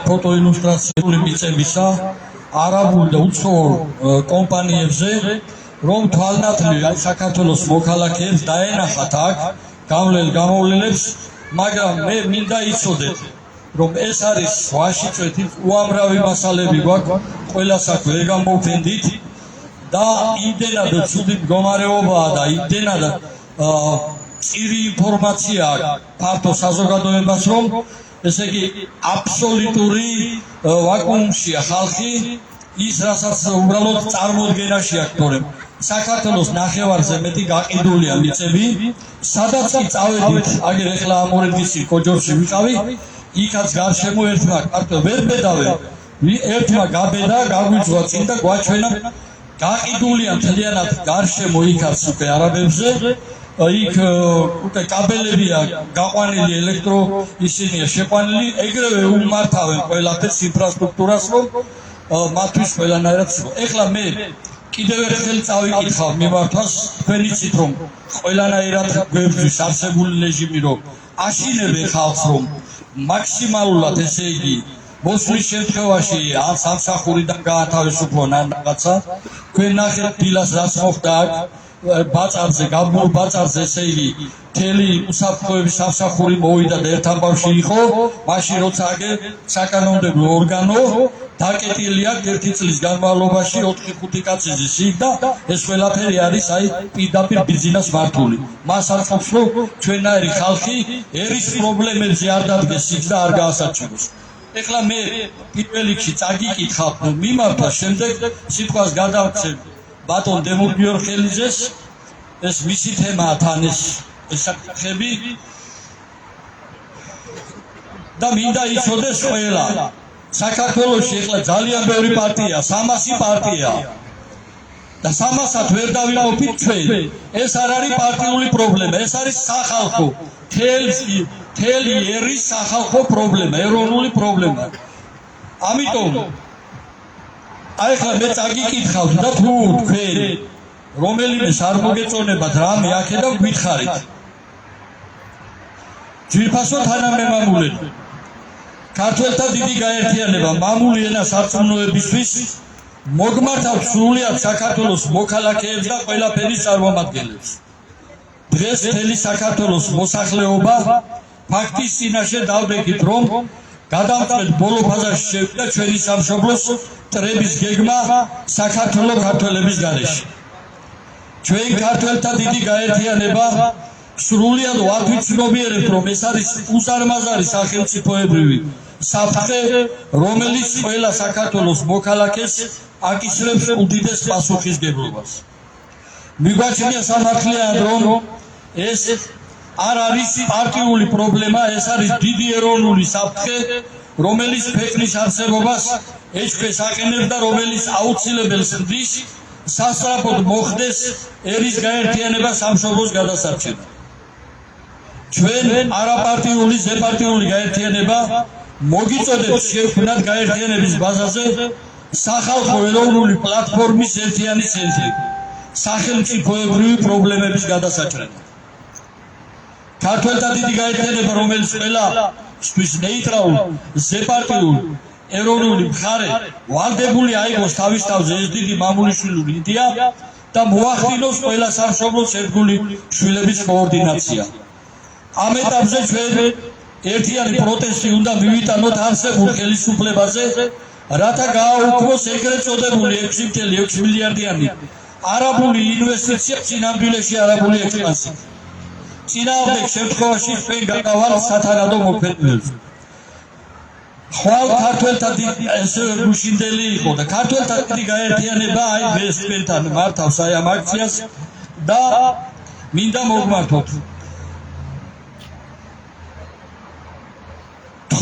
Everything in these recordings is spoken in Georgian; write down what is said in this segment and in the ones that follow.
ფოტოილუსტრაციული მიწებისა არაბულ და უცხოურ კომპანიებზე რომ თვალნათლივ საქართველოს მოქალაქეებს დაენახათ აქ გამოვლენებს, მაგრამ მე მინდა იცოდეთ რომ ეს არის ვაში წვეთი უამრავი მასალები გვაქვს ყველა საქმე ვერ გამოვფენდით და იმდენად ცუდი მდგომარეობაა და იმდენად წირი ინფორმაცია ფართო საზოგადოებას რომ ესე იგი აბსოლუტური ვაკუუმშია ხალხი ის რასაც უბრალოდ წარმოდგენაში აქვს თორემ საქართველოს ნახევარზე მეტი გაყიდულია მიწები სადაც კი წავედით აგერ ეხლა ამორედის კოჯორში ვიყავი იქაც გარშემო ერთმა კარტო ვერ ბედავე ერთმა გაბედა გაგვიძღვა წინ და გვაჩვენა გაყიდულია მთლიანად გარშემო იქაც უკვე არაბებზე იქ უკვე კაბელებია გაყვანილი ელექტრო ისინია შეყვანილი ეგრევე უმართავენ ყველაფერს ინფრასტრუქტურას რომ მათთვის ყველანაირად ეხლა მე კიდევ ერთხელ წავიკითხავ მიმართვას თქვენ იცით რომ ყველანაირად გვებძვის არსებული რეჟიმი რომ აშინებენ ხალხს რომ მაქსიმალურად ესე იგი მოსვლის შემთხვევაში ან სამსახურიდან გაათავისუფლონ ან რაღაცა თქვენ ნახეთ დილას რაც მოხდა აქ ბაწარზე გაბმულ ბაწარზე ესე იგი მთელი უსაფრთხოების სამსახური მოვიდა და ერთ ამბავში იყო მაშინ როცა აგე საკანონმდებლო ორგანო დაკეტილია ერთი წლის განმავლობაში 4-5 კაცი ზის იქ და ეს ყველაფერი არის აი პირდაპირ ბიზნეს მართული მას არ ყოფს რომ ჩვენაირი ხალხი ერის პრობლემებზე არ დადგეს იქ და არ გაასაჩივროს ეხლა მე პირველ რიგში წაგიკითხავ მიმართვას შემდეგ სიტყვას გადავცემ ბატონ დემურ გიორგელიძეს ეს მისი თემაა თან ეს საკითხები და მინდა იცოდეს ყველა საქართველოში ეხლა ძალიან ბევრი პარტია 300 პარტია და 300-ად ვერ დავიმოფით ჩვენ ეს არ არის პარტიული პრობლემა ეს არის სახალხო მთელი ერის სახალხო პრობლემა ეროვნული პრობლემა ამიტომ აი ხა მე წაგიკითხავთ და თუ თქვენ რომელიმეს არ მოგეწონებათ რამე აქედან გითხარით ძვირფასო თანამემამულები ქართველთა დიდი გაერთიანება მამული ენას არწმუნოებისთვის მოგმართავთ სრულიად საქართველოს მოქალაქეებს და ყველაფერის წარმომადგენლებს დღეს მთელი საქართველოს მოსახლეობა ფაქტის წინაშე დავდექით რომ გადამწყვეტ ბოლო ფაზაში შევიდა ჩვენი სამშობლოს ტრების გეგმა საქართველოს ქართველების გარეშე ჩვენ ქართველთა დიდი გაერთიანება სრულიად ვარ ვიცნობიერებთ რომ ეს არის უზარმაზარი სახელმწიფოებრივი საფრთხე რომელიც ყველა საქართველოს მოქალაქეს აკისრებს უდიდეს პასუხისგებლობას მიგვაჩნია სამართლიანად რომ ეს არ არის პარტიული პრობლემა ეს არის დიდი ეროვნული საფრთხე რომელიც ქვეყნის არსებობას ეჭვს აყენებს და რომელიც აუცილებელს ხდის სასწრაფოდ მოხდეს ერის გაერთიანება სამშობლოს გადასარჩენა ჩვენ არაპარტიული ზეპარტიული გაერთიანება მოგიწოდებს შევქმნათ გაერთიანების ბაზაზე სახალხო ეროვნული პლატფორმის ერთიანი ცენტრი სახელმწიფოებრივი პრობლემების გადასაჭრელად ქართველთა დიდი გაერთიანება რომელიც ყველასთვის ნეიტრალურ ზეპარტიულ ეროვნული მხარე ვალდებული აიღოს თავის თავზე ეს დიდი მამულიშვილური იდეა და მოახდინოს ყველა სამშობლოს ერთგული შვილების კოორდინაცია ამ ეტაპზე ჩვენ ერთიანი პროტესტი უნდა მივიტანოთ არსებულ ხელისუფლებაზე რათა გააუქმოს ეგრეთ წოდებული 6.6 მილიარდიანი არაბული ინვესტიცია წინამძღოლში არაბული ექსპანსია წინააღმდეგ შემთხვევაში ჩვენ გავარ სათანადო მოქმედებელზე ხვალ ქართველთა ესე გუშინდელი იყო და ქართველთა დიდი გაერთიანება აი ეს თქვენთან მართავს აი ამ აქციას და მინდა მოგმართოთ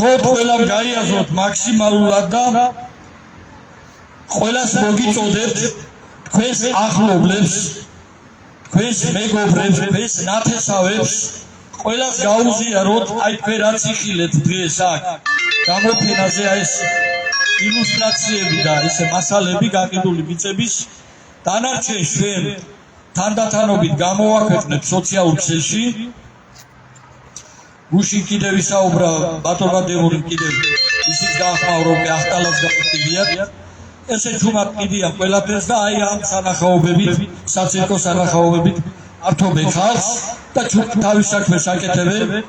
ყველამ გაიაზროთ მაქსიმალურად და ყველას მოგიწოდებთ თქვენს ახლობლებს თქვენს მეგობრებს თქვენს ნათესავებს ყველას გაუზიაროთ აი თქვენ რაც იხილეთ დღეს აქ გამოფენაზე ეს ილუსტრაციები და ესე მასალები გაყიდული მიწების დანარჩენ ჩვენ თანდათანობით გამოვაქვეყნებთ სოციალურ ქსელში გუშინ კიდევ ისაუბრა ბატონმა დემური კიდევ ისიც გაახმაურებთ, ახტალას გავხდიათ. ესე ჩუმად კიდია ყველაფერს და აი ამ სანახაობებით, საცირკო სანახაობებით ართობენ ხალხს და თავის საქმეს აკეთებენ.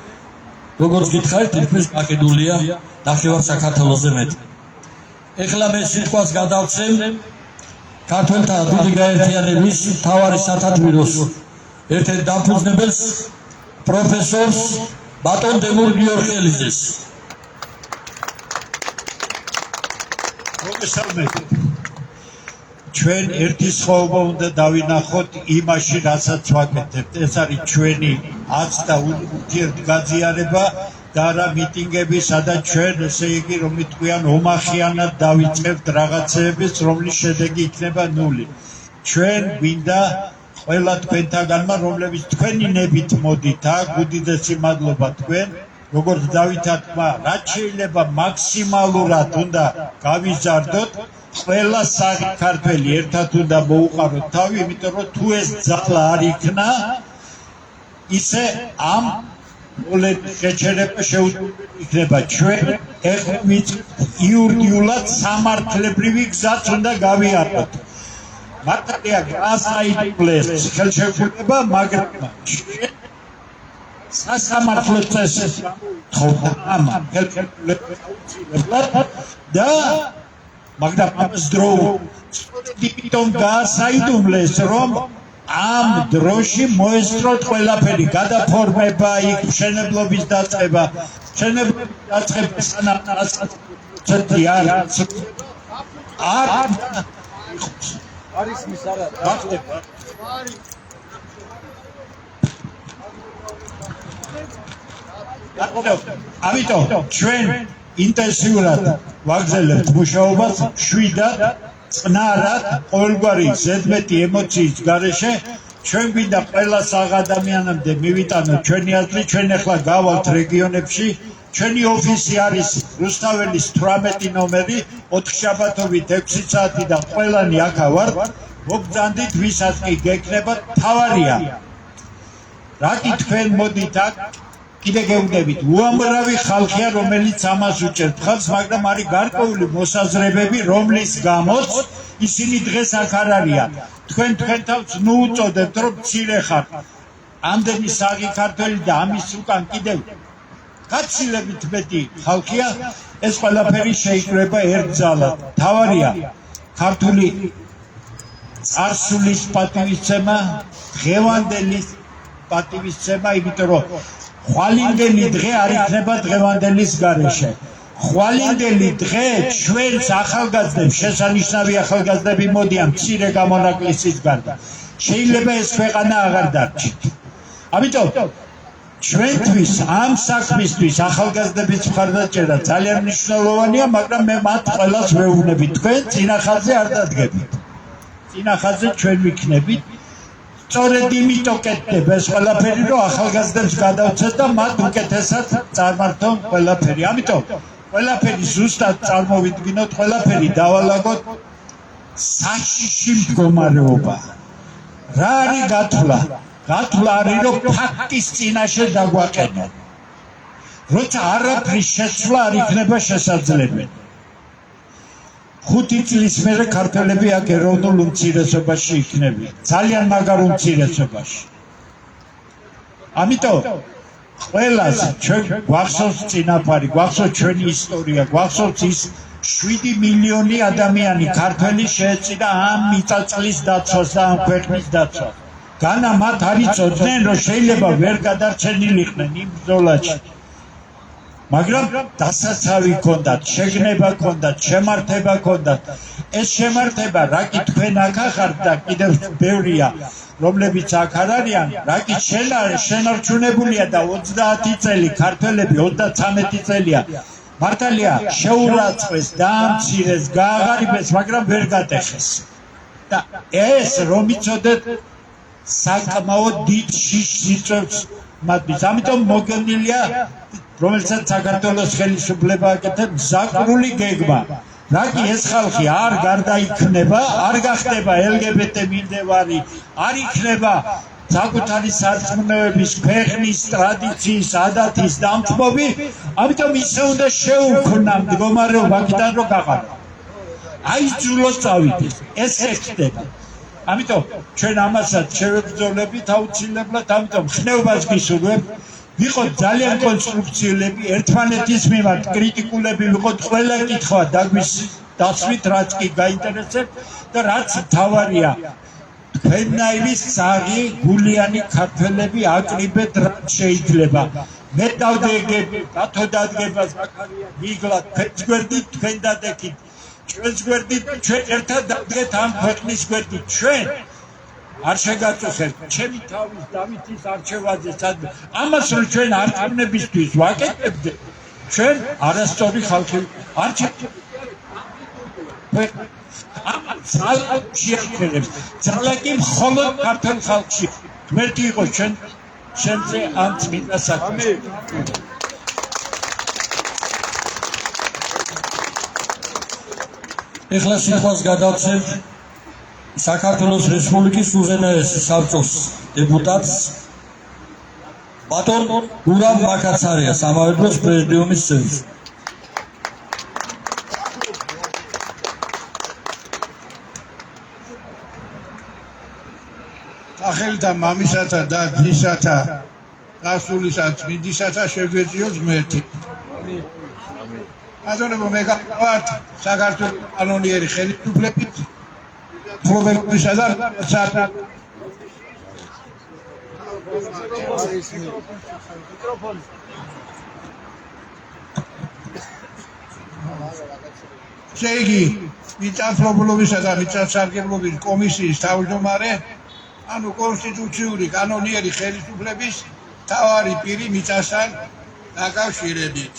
როგორც გითხარით, თითქმის გაყიდულია ნახევარ საქართველოზე მეტი. ეხლა მე სიტყვას გადავცემ ქართველთა დიდი გაერთიანების მთავარი სათათბიროს ერთ-ერთ დამფუძნებელს პროფესორს ბატონ დემურ გიორგიელიძეს. ჩვენ ერთი სხვაობა უნდა დავინახოთ იმაში, რასაც ვაკეთებთ. ეს არის ჩვენი აცდა ურთიერთგაზიანება და რა მიტინგები, სადაც ჩვენ, ესე იგი, რომ იტყვიან, ომახიანად დავიწყებთ რაღაცეების, რომლის შედეგი იქნება ნული. ჩვენ გვინდა ყველა თქვენთაგანმა, რომლებიც თქვენი ნებით მოდით, აქ უდიდესი მადლობა თქვენ. როგორც დავითა თქვა, რაც შეიძლება მაქსიმალურად უნდა გავიზარდოთ. ყველა საღი ქართველი ერთად უნდა მოუყაროთ თავი, იმიტომ რომ თუ ეს ძალა არ იქნა, ისე ამ შეჩერება შეუძლია. ჩვენ ეხლა იურიდიულად სამართლებრივი გზაც უნდა გავიაროთ. მართალია გასაიდუმლეს ხელშეკრულება, მაგრამ სასამართლო წესს ამ ხელშეკრულებას და მაგრამ ამას დრო იმიტომ გასაიდუმლეს, რომ ამ დროში მოესწროთ ყველაფერი, გადაფორმება, იქ მშენებლობის დაწყება, სანამ არის მის არა დაწყება. ამიტომ ჩვენ ინტენსიურად ვაგრძელებთ მუშაობას, შვიდად, წნარად, ყოველგვარი ზედმეტი ემოციის გარეშე. ჩვენ გვინდა ყველა საღ ადამიანამდე მივიტანოთ ჩვენი აზრი. ჩვენ ახლა გავალთ რეგიონებში. ჩვენი ოფისი არის რუსთაველის 18 ნომერი, 4 შაბათობით 6 საათიდან ყველანი აქა ვართ. მოგძანდით, ვისაც კი გეკნება, თავარია რაკი თქვენ მოდით აქ, კიდე გეუბნებით, უამრავი ხალხია, რომელიც ამას უჭერთ ხალხს, მაგრამ არის გარკვეული მოსაზრებები, რომლის გამოც ისინი დღეს აქ არ არიან. თქვენ თავს ნუ უწოდებთ, რომ მცირე ხართ. ამდენი საღი ქართველი და ამის უკან კიდევ გაცილებით მეტი ხალხია, ეს ყველაფერი შეიკრება ერთ ძალად. თავარია ქართული წარსულის პატივისცემა, დღევანდელის პატივისცემა, იმიტომ რომ ხვალინდელი დღე არ იქნება დღევანდელის გარეშე. ხვალინდელი დღე ჩვენს ახალგაზრდებს, შესანიშნავი ახალგაზრდები მოდიან მცირე გამონაკლისის გარდა. შეიძლება ეს ქვეყანა აღარ დარჩით. ამიტომ ჩვენთვის ამ საქმისთვის ახალგაზრდების მხარდაჭერა ძალიან მნიშვნელოვანია, მაგრამ მე მათ ყველას ვეუბნები, თქვენ წინახაზე არ დადგებით. წინახაზე ჩვენ ვიქნებით. სწორედ იმიტომ კეთდება ეს ყველაფერი, რომ ახალგაზრდებს გადავცეთ და მათ უკეთესად წარმართონ ყველაფერი. ამიტომ ყველაფერი ზუსტად წარმოვიდგინოთ, ყველაფერი დავალაგოთ საშიში მდგომარეობა. რა არის გათვლა? გათვლა არის, რომ ფაქტის წინაშე დაგვაყენო. როცა არაფრის შეცვლა არ იქნება შესაძლებელი. 5 წლის მერე ქართველები აქ ეროვნულ უმცირესობაში იქნებიან, ძალიან მაგარ უმცირესობაში. ამიტომ ყველას ჩვენ გვახსოვს წინაპარი, გვახსოვს ჩვენი ისტორია, გვახსოვს ის 7 მილიონი ადამიანი ქართველი შეეწირა ამ მიწა-წყლის დაცვას და ამ ქვეყნის დაცვას. განა მათ არ იცოდნენ, რომ შეიძლება ვერ გადარჩენილიყვნენ იმ ბრძოლაში. მაგრამ დასაცავი ჰქონდათ, შეგნება ჰქონდათ, შემართება ჰქონდათ. ეს შემართება, რაკი თქვენ აქ ახართ და კიდევ ბევრია, რომლებიც აქ არ არიან, რაკი შენარჩუნებულია და 30 წელი, ქართველები 33 წელია. მართალია, შეურაცხყვეს, დაამცირეს, გააღარიბეს, მაგრამ ვერ გატეხეს. და ეს რომ იცოდეთ, საკმაოდ დიდ შიშს იწვევს მათთვის. ამიტომ მოგონილია, რომელსაც საქართველოს ხელისუფლება აკეთებს, მზაკრული გეგმა. რაკი ეს ხალხი არ გარდაიქმნება, არ გახდება LGBT მიმდევარი, არ იქნება საკუთარი სარწმუნოების, ქვეყნის ტრადიციის, ადათის დამწყობი, ამიტომ ისე უნდა შეუქმნა მდგომარეობა აქედან რომ გაყარა. აიძულოს წავიდეს, ეს ხდება. ამიტომ ჩვენ ამასაც შევებრძოლებით აუცილებლად, ამიტომ ხნეობას გისურვებ, ვიყოთ ძალიან კონსტრუქციულები, ერთმანეთის მიმართ კრიტიკულები ვიყოთ, ყველა კითხვა დაგვისდასვით, რაც კი გაინტერესებთ და რაც მთავარია, თქვენნაირი საღი, გულიანი ქართველები აკრიბეთ რაც შეიძლება. მე დავდეგები, დათო დადგება ზაქარია მიგლა, თქვენს გვერდით, თქვენ დადექით. ჩვენს გვერდით, ჩვენ ერთად დადგეთ ამ ქვეყნის გვერდით. ჩვენ არ შეგაწუხებთ ჩემი თავის დავითის არჩევაზე სადმე. ამას რომ ჩვენ არწმუნებისთვის ვაკეთებთ, ჩვენ არასწორი ხალხი არჩევთ. ძალა შეახერებს. ძალა კი მხოლოდ ქართულ ხალხში. ღმერთი იყოს ჩვენზე ამ წმინდა საქმეში. ეხლა სიტყვას გადავცემ საქართველოს რესპუბლიკის უზენაესი საბჭოს დეპუტატს ბატონ გურამ მაკაცარიას, ამავე დროს პრეზიდიუმის წევრს. სახელთა მამისათა და ძისათა გასულისა წმინდისათა შეგვეციოს ღმერთი. აზონებო მე გავართ საქართველოს კანონიერი ხელისუფლებით პრობლემისა და სათა შეიგი მიწათმფლობელობისა და მიწათსარგებლობის კომისიის თავმჯდომარე ანუ კონსტიტუციური კანონიერი ხელისუფლების მთავარი პირი მიწასთან დაკავშირებით.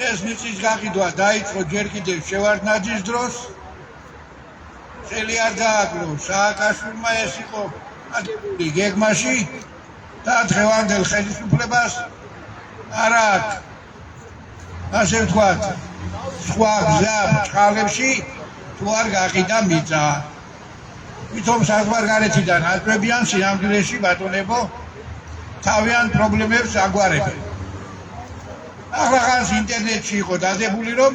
ეს მიწის გაყიდვა დაიწყო ჯერ კიდევ შევარდნაძის დროს. ხელი არ დააკლო სააკაშვილმა, ეს იყო აგებული გეგმაში და დღევანდელ ხელისუფლებას არ აქვს, ასე ვთქვათ, სხვა გზა წყალებში თუ არ გაყიდა მიწა. ვითომ საზღვარგარეთიდან აწვევიან სინამდვილეში ბატონებო თავიანთ პრობლემებს აგვარებენ. ახლა ინტერნეტში იყო დადებული, რომ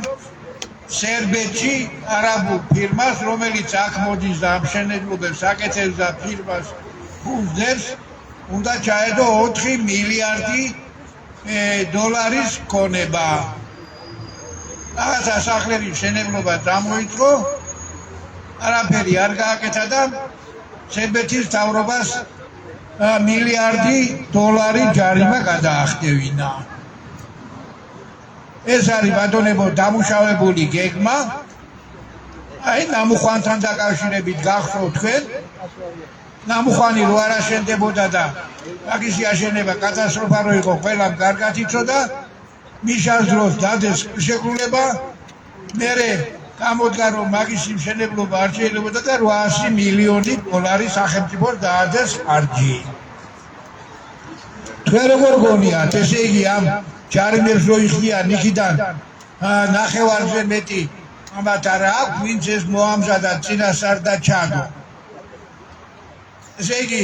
სერბეთში არაბულ ფირმას, რომელიც აქ მოდის და ამშენებლობებს აკეთებს და ფირმას ფულს უნდა ჩაედო 4 მილიარდი დოლარის ქონება. რაღაცა სახლების მშენებლობა წამოიწყო, არაფერი არ გააკეთა და სერბეთის მთავრობას მილიარდი დოლარი ჯარიმა გადაახდევინა. ეს არის ბატონებო დამუშავებული გეგმა. აი ნამუხვანთან დაკავშირებით გახსოვთ თქვენ, ნამუხვანი რო არ აშენდებოდა და მაგისი აშენება კატასტროფა რო იყო, ყველამ კარგად იცოდა, მიშას დროს დადეს შეგრულება, მერე გამოდგა რომ მაგისი მშენებლობა არ შეიძლებოდა და 800 მილიონი დოლარი სახელმწიფოს დაადეს ხარჯი. თქვენ როგორ გონიათ, ესე იგი ამ ჯარიმებს რო იხდიან იქიდან ნახევარზე მეტი ამათ არა აქვს, ვინც ეს მოამზადა წინასწარ და ჩაგო. ესე იგი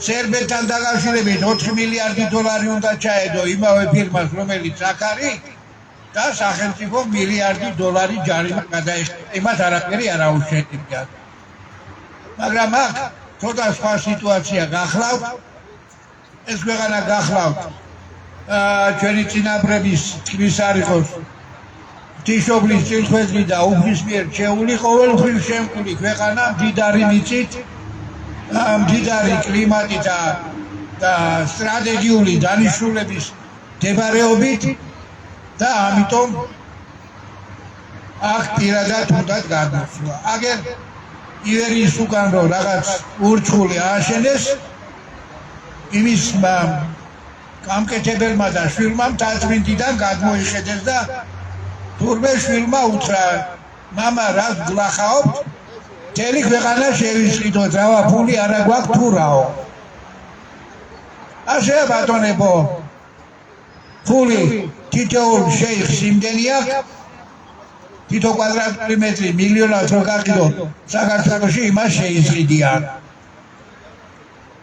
სერბეთთან დაკავშირებით 4 მილიარდი დოლარი უნდა ჩაედო იმავე ფირმას, რომელიც აქ არის და სახელმწიფო მილიარდი დოლარი ჯარიმა გადაეხადა. იმათ არაფერი არ აუშენებია. მაგრამ აქ ცოტა სხვა სიტუაცია გახლავთ. ეს ქვეყანა გახლავთ ჩვენი წინაპრების თქმის არ იყოს ღვთისმშობლის წინხვეზრი და უფლის მიერ შეეული ყოველთვის შემკული ქვეყანა, მდიდარი მიწით, მდიდარი კლიმატით და სტრატეგიული დანიშნულების მდებარეობით და ამიტომ აქ პირადად უნდათ გადასვლა. აგერ ივერიის უკან რომ რაღაც ურჩხული ააშენეს, იმის გამკეთებელმა და შვილმა მთაწმინდიდან გადმოიხედეს და თურმე შვილმა უთხრა, მამა რას გლახაობთ? მთელი ქვეყანა შევისყიდოთ, რავა ფული არა გვაქვს თუ რაო. ასე ბატონებო, ფული თითოეულ შეიხს იმდენი აქვს, თითო კვადრატული მეტრი მილიონად რო გაყიდო საქართველოში, იმას შეიზღიდიან.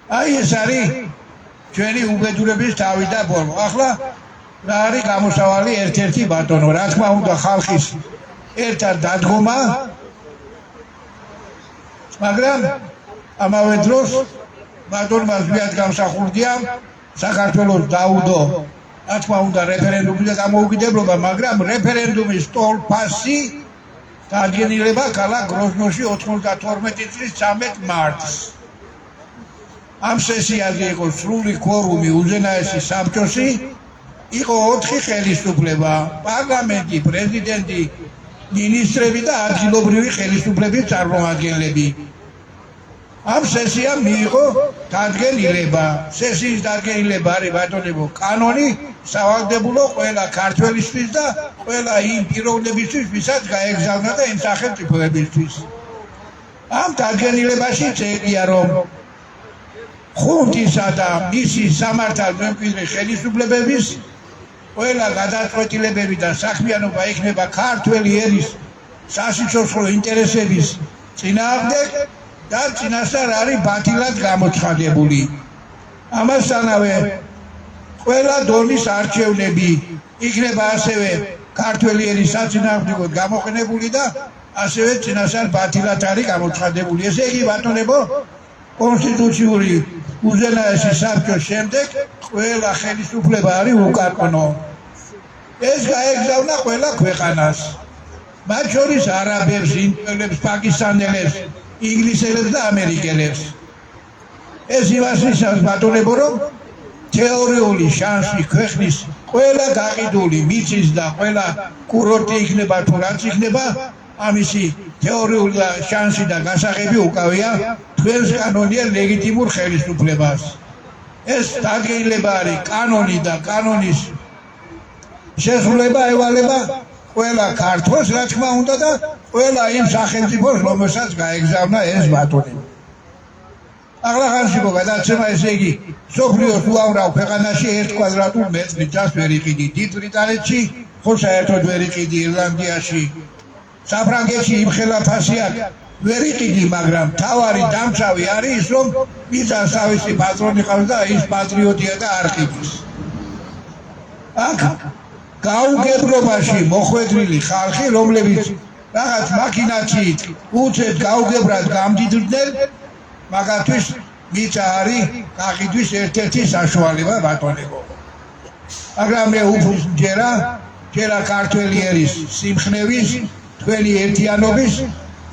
აი ეს არის ჩვენი უბედურების თავი და ბოლო. ახლა რა არის გამოსავალი ერთ-ერთი ბატონო, რა თქმა უნდა ხალხის ერთად დადგომა, მაგრამ ამავე დროს ბატონმა ზვიად გამსახურდია საქართველოს დაუდო, რა თქმა უნდა რეფერენდუმის დამოუკიდებლობა, მაგრამ რეფერენდუმის სტოლ-ფასი დადგენილება ქალაქ გროზნოში 92 წლის 13 მარტს. ამ სესიაზე იყო სრული ქორუმი უზენაესი საბჭოსი, იყო 4 ხელისუფლება, პარლამენტი, პრეზიდენტი, მინისტრები და ადგილობრივი ხელისუფლების წარმომადგენლები. ამ სესიამ მიიღო დადგენილება. სესიის დადგენილება არის ბატონებო კანონი სავალდებულო ყველა ქართველისთვის და ყველა იმ პიროვნებისთვის, ვისაც გაეგზავნა და იმ სახელმწიფოებისთვის. ამ დადგენილებაში წერია, რომ ხუნტისა და მისი სამართალმემკვიდრე ხელისუფლებების ყველა გადაწყვეტილებები და საქმიანობა იქნება ქართველი ერის სასიცოცხლო ინტერესების წინააღმდეგ და წინასწარ არის ბათილად გამოცხადებული. ამასთანავე ყველა დონის არჩევნები იქნება ასევე ქართველი ერის საწინააღმდეგოდ გამოყენებული და ასევე წინასწარ ბათილად არის გამოცხადებული. ესე იგი ბატონებო, კონსტიტუციური უზენაესი საბჭოს შემდეგ ყველა ხელისუფლება არის უკანონო. ეს გაეგზავნა ყველა ქვეყანას, მათ შორის არაბებს, ინდოელებს, პაკისტანელებს, ინგლისელებს და ამერიკელებს. ეს იმას ნიშნავს ბატონებო, რომ თეორიული შანსი ქვეყნის ყველა გაყიდული მიწის და ყველა კურორტი იქნება თუ რაც იქნება, ამისი თეორიული შანსი და გასაღები უკავია თქვენს კანონიერ ლეგიტიმურ ხელისუფლებას. ეს დადგენილება არის კანონი და კანონის შესრულება ევალება ყველა ქართველს, რა თქმა უნდა, და ყველა იმ სახელმწიფოს, რომელსაც გაეგზავნა ეს ბატონი. ახლა ხანშიკო გადაცემა, ესე იგი, სოფლიოს უამრავ ქვეყანაში 1 კვადრატულ მეტრით ჯას ვერ იყიდი. დიდ ბრიტანეთში ხო საერთოდ ვერ იყიდი, ირლანდიაში, საფრანგეთში იმ ხელაფასი აქვს, ვერ იყიდი, მაგრამ თავარი დამცავი არის ის, რომ მიწას თავისი პატრონი ყავს და ის პატრიოტია და არ ყიდის. აქ გაუგებრობაში მოხვედრილი ხალხი, რომლებიც რაღაც მაქინაციით უცებ გაუგებრად გამდიდრდნენ, მაგათთვის მიწა არის გაყიდვის ერთ-ერთი საშუალება ბატონებო. მაგრამ მე უფლის ჯერა ქართველი ერის სიმხნევის, თქვენი ერთიანობის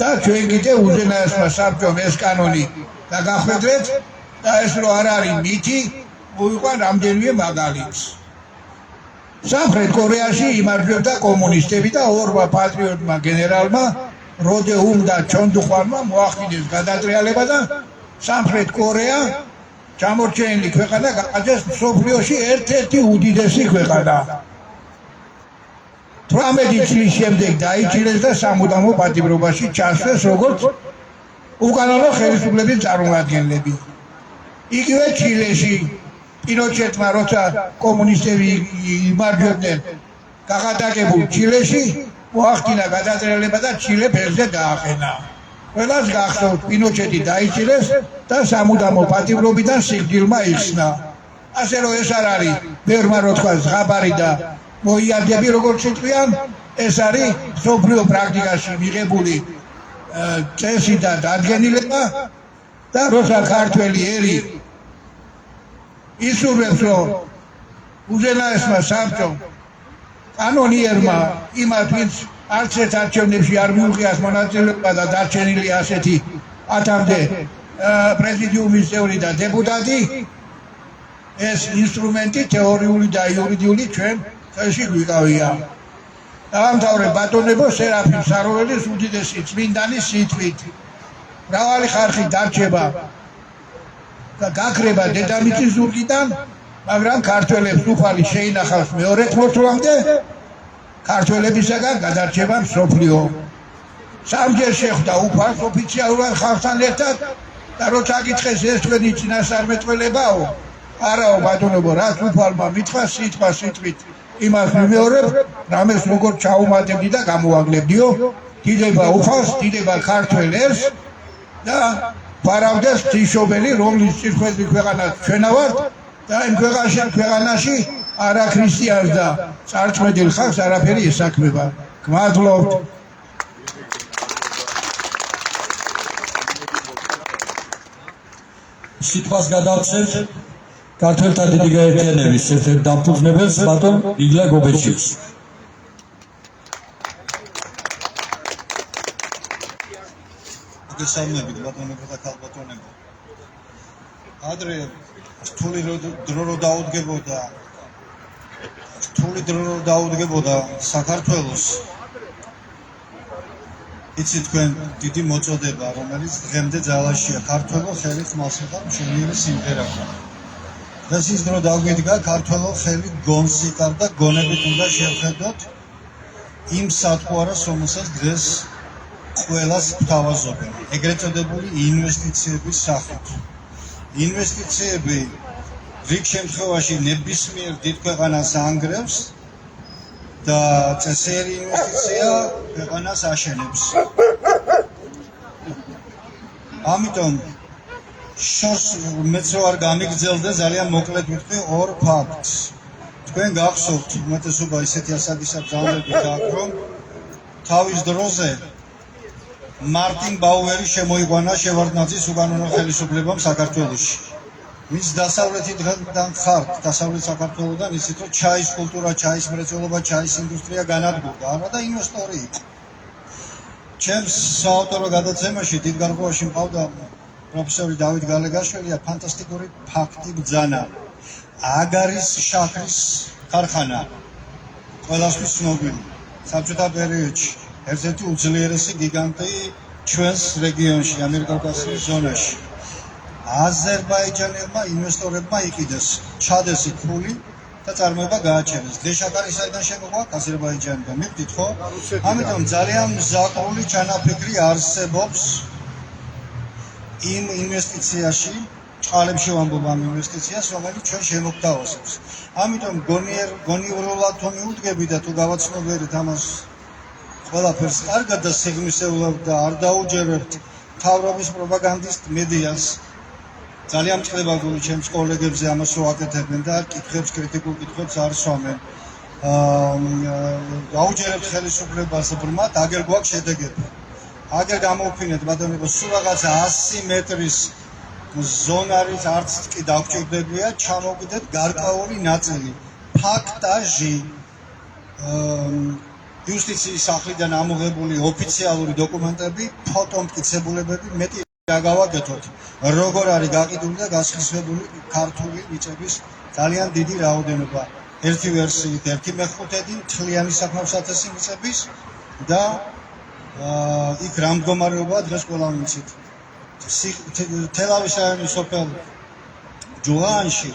და ჩვენ კიდევ უზენაესმა საბჭომ ეს კანონი დაგახვედრეთ და ეს რო არ არის მითი, მოვიყვან რამდენიმე მაგალითს. სამხრეთ კორეაში იმარჯვებდა კომუნისტები და ორმა პატრიოტმა გენერალმა, როდეუმ და ჩონდუხვანმა მოახდინეს გადატრიალება და სამხრეთ კორეა ჩამორჩენილი ქვეყანა გაყიდეს მსოფლიოში ერთ-ერთი უდიდესი ქვეყანა. 18 წლის შემდეგ დაიჭირეს და სამუდამო პატიმრობაში ჩასვეს როგორც უკანონო ხელისუფლების წარმომადგენლები. იგივე ჩილეში პინოჩეტმა როცა კომუნისტები იმარჯვებდნენ გაღადაკებულ ჩილეში, მოახდინა გადატრიალება და ჩილე ფეხზე დააყენა. ყველას გახსოვთ, პინოჩეტი დაიჭირეს და სამუდამო პატიმრობიდან სიკვდილმა იხსნა. ასე რომ ეს არ არის ბევრმა რო თქვა ზღაბარი და მოიარდები როგორც იტყვიან, ეს არის მსოფლიო პრაქტიკაში მიღებული წესი და დადგენილება და როცა ქართველი ერი ისურვებს, რომ უზენაესმა საბჭომ კანონიერმა იმათ, ვინც არც ერთ არჩევნებში არ მიუღიათ მონაწილეობა და დარჩენილი ასეთი 10-მდე პრეზიდიუმის წევრი და დეპუტატი, ეს ინსტრუმენტი თეორიული და იურიდიული ჩვენ ხელში გვიყავია. დავამთავრე ბატონებო სერაფიმ საროველის უდიდესი წმინდანის სიტყვით. მრავალი ხალხი დარჩება და გაქრება დედამიწის ზურგიდან, მაგრამ ქართველებს უფალი შეინახავს მეორე ხმოსვლამდე, ქართველებისაგან გადარჩება მსოფლიო. სამჯერ შეხვდა უფალს ოფიციალურად ხალხთან ერთად და როცა გითხეს ეს თქვენი წინასწარმეტყველებაო, არაო ბატონებო, რაც უფალმა მითხრა სიტყვა სიტყვით იმას მიმეორებ, რამეს როგორ ჩაუმატებდი და გამოვაგლებდიო. დიდება უფალს, დიდება ქართველ ერს და ფარავდეს ღვთისმშობელი, რომლის წირხვედი ქვეყანა ჩვენა ვართ და იმ ქვეყანაში არა ქრისტიანს და წარწმენდილ ხალხს არაფერი ესაქმება. გმადლობთ. სიტყვას გადავცემთ ქართველთა დიდი გაერთიანების ერთ-ერთ დამფუძნებელს ბატონ იგლა გობეჩიძეს. გესალმებით ბატონებო და ქალბატონებო. ადრე რთული დრო რო დაუდგებოდა საქართველოს. იცით თქვენ დიდი მოწოდება, რომელიც დღემდე ძალაშია, ქართველო ხელი ხმალსა მშვენიერი სიმღერა. დღეს ის დრო დაგვიდგა, ქართველო ხელი გონს იკარდა, გონებით უნდა შევხედოთ იმ სათხოვარას, რომელსაც დღეს ყველას გვთავაზობენ, ეგრეთ წოდებული ინვესტიციების სახით. ინვესტიციები რიგ შემთხვევაში ნებისმიერ დიდ ქვეყანას ანგრევს და წესიერი ინვესტიცია ქვეყანას აშენებს. ამიტომ შორს მეც რო არ გამიგრძელდა, ძალიან მოკლედ ვიტყვი ორ ფაქტს. თქვენ გახსოვთ, უმეტესობა ისეთი ასაკისა ბრძანებით აქვს, რომ თავის დროზე მარტინ ბაუერი შემოიყვანა შევარდნაძის უკანონო ხელისუფლებამ საქართველოში. მის დასავლეთიდან ხართ, დასავლეთ საქართველოდან ისეთ რომ ჩაის კულტურა, ჩაის მრეწველობა, ჩაის ინდუსტრია განადგურდა, არა და ინვესტორი იყო. ჩემს საავტორო გადაცემაში დიდ გარკვევაში მყავდა პროფესორი დავით გალეგაშვილი, ფანტასტიკური ფაქტი ბრძანა. აგარის შაქრის ქარხანა ყველასთვის ცნობილი. საბჭოთა პერიოდში ერთ-ერთი უძლიერესი გიგანტი ჩვენს რეგიონში, ამიერკავკასიის ზონაში. აზერბაიჯანელმა ინვესტორებმა იყიდეს, ჩადეს იქ ფული და წარმოება გააჩენეს. დღეშაკარი საიდან შემოგვაქვს აზერბაიჯანიდან, მივდით ხო? ამიტომ ძალიან მზაკრული ჩანაფიქრი არსებობს იმ ინვესტიციაში, ჭყალებში ვამბობ ამ ინვესტიციას, რომელიც ჩვენ შემოგთავაზებს. ამიტომ გონივრულად თუ მიუდგები და თუ გავაცნობიერეთ ამას ყველაფერს კარგად და სიღრმისეულად და არ დაუჯერებთ მთავრობის პროპაგანდისტ მედიას. ძალიან მწყებადული ჩემს კოლეგებზე ამას ვაკეთებენ და კითხვებს, კრიტიკულ კითხვებს არ სვამენ. დაუჯერებთ ხელისუფლებას ბრმად, აგერ გვაქვს შედეგები. აგერ გამოვფინეთ ბატონებო, სულ რაღაცა 100 მეტრის ზონარის არც კი დაგვჭირდებია, ჩამოვიდეთ გარკვეული ნაწილი. ფაქტაჟი იუსტიციის სახლიდან ამოღებული ოფიციალური დოკუმენტები, ფოტომტკიცებულებები, მეტი რა გავაკეთოთ, როგორ არის გაყიდული და გასხისმებული ქართული მიწების ძალიან დიდი რაოდენობა. ერთი ვერსიით 1/5 მთლიანი საკმაყოფილო მიწების და იქ რა მდგომარეობაა დღეს ყველამ იცით. თელავის რაიონის სოფელ ჯოანში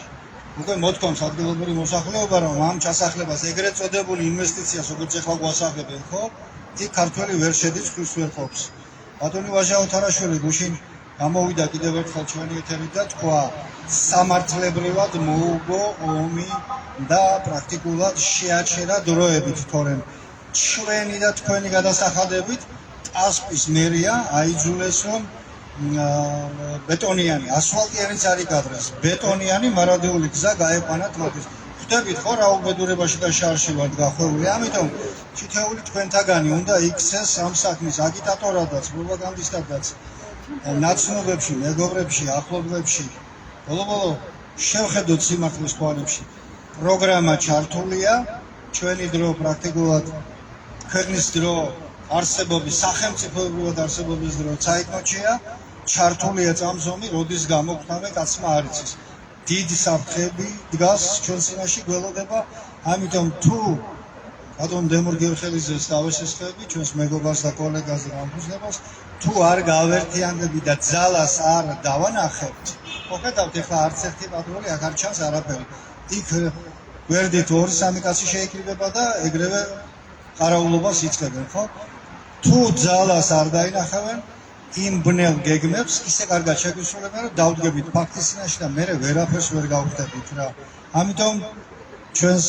უკვე მოთქვამს ადგილობრივი მოსახლეობა, რომ ამ ჩასახლებას ეგრეთ წოდებული ინვესტიციას, როგორც ახლა გვასახებენ, ხო? იქ ქართველი ვერ შედის, ხვის ვერ ყოფს. ბატონი ვაჟა ოთარაშვილი გუშინ გამოვიდა კიდევ ერთხელ ჩვენი ეთერით და თქვა, სამართლებრივად მოუგო ომი და პრაქტიკულად შეაჩერა დროებით, თორემ ჩვენი და თქვენი გადასახადებით ტასპის მერია აიძულეს, რომ ბეტონიანი, ასფალტიანიც არ იკადრეს, ბეტონიანი მარადეული გზა გაეყვანათ მათთვის. ხვდებით ხო რა უბედურებაში და შარში ვართ გახვეული, ამიტომ თითოეული თქვენთაგანი უნდა იქცეს ამ საქმის აგიტატორადაც, პროპაგანდისტადაც, ნაცნობებში, მეგობრებში, ახლობლებში. ბოლო-ბოლო შევხედოთ სიმართლის ხვარებში. პროგრამა ჩართულია, ჩვენი დრო პრაქტიკულად ქვეყნის დრო არსებობის, სახელმწიფოებრივად არსებობის დრო წაიკმოჩია, ჩართულია წამსომი, როდის გამოგვთავე კაცმა არ იცის. დიდი საფრთხეები დგას ჩვენ წინაშე გველოდება, ამიტომ თუ ბატონ დემურ გერხელიძეს დავესესხები, ჩვენს მეგობარს და კოლეგას და გამგზნებას, თუ არ გავერთიანდები და ძალას არ დავანახებთ, მოხედავთ ეხლა არც ერთი პატრული აქ არ ჩანს არაფერი. იქ გვერდით 2-3 კაცი შეიკრიბება და ეგრევე ყარაულობას იწყებენ, ხო? თუ ძალას არ დაინახავენ იმ ბნელ გეგმებს, ისე კარგად შეგვისრულებენ, რომ დავდგებით ფაქტის წინაშე და მერე ვერაფერს ვერ გავხდებით რა. ამიტომ ჩვენს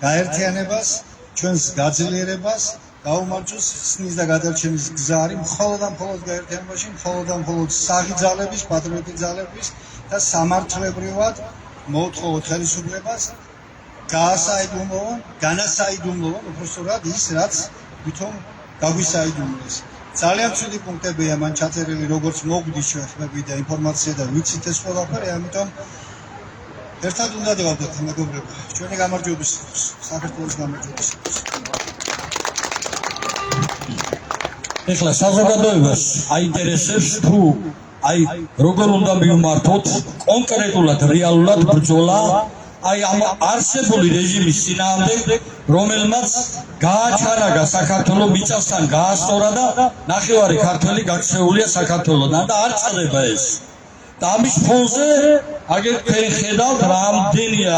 გაერთიანებას, ჩვენს გაძლიერებას გაუმარჯოს ხსნის და გადარჩენის გზა არის მხოლოდ და მხოლოდ გაერთიანებაში, მხოლოდ და მხოლოდ საღი ძალების, პატრიოტი ძალების და სამართლებრივად მოვთხოვოთ ხელისუფლებას გაასაიდუმლონ, განასაიდუმლონ უბრალოდ ის, რაც ვითომ გაგვისაიდუმლეს. ძალიან ცუდი პუნქტებია მან ჩაწერილი, როგორც მოგვდის შეხვედრები და ინფორმაცია და ვიცით ეს ყველაფერი, ამიტომ ერთად უნდა დავდოთ მეგობრებო, ჩვენი გამარჯვების საქართველოს გამარჯვების. ეხლა საზოგადოებას აინტერესებს თუ როგორ უნდა მივმართოთ კონკრეტულად რეალურად ბრძოლა ამ არსებული რეჟიმის წინააღმდეგ, რომელმაც გააჩარაგა საქართველო მიწასთან გაასწორა და ნახევარი ქართველი გაქცეულია საქართველოდან და არ წდება ეს. და ამის ფონზე აგერ ხედავთ რამდენია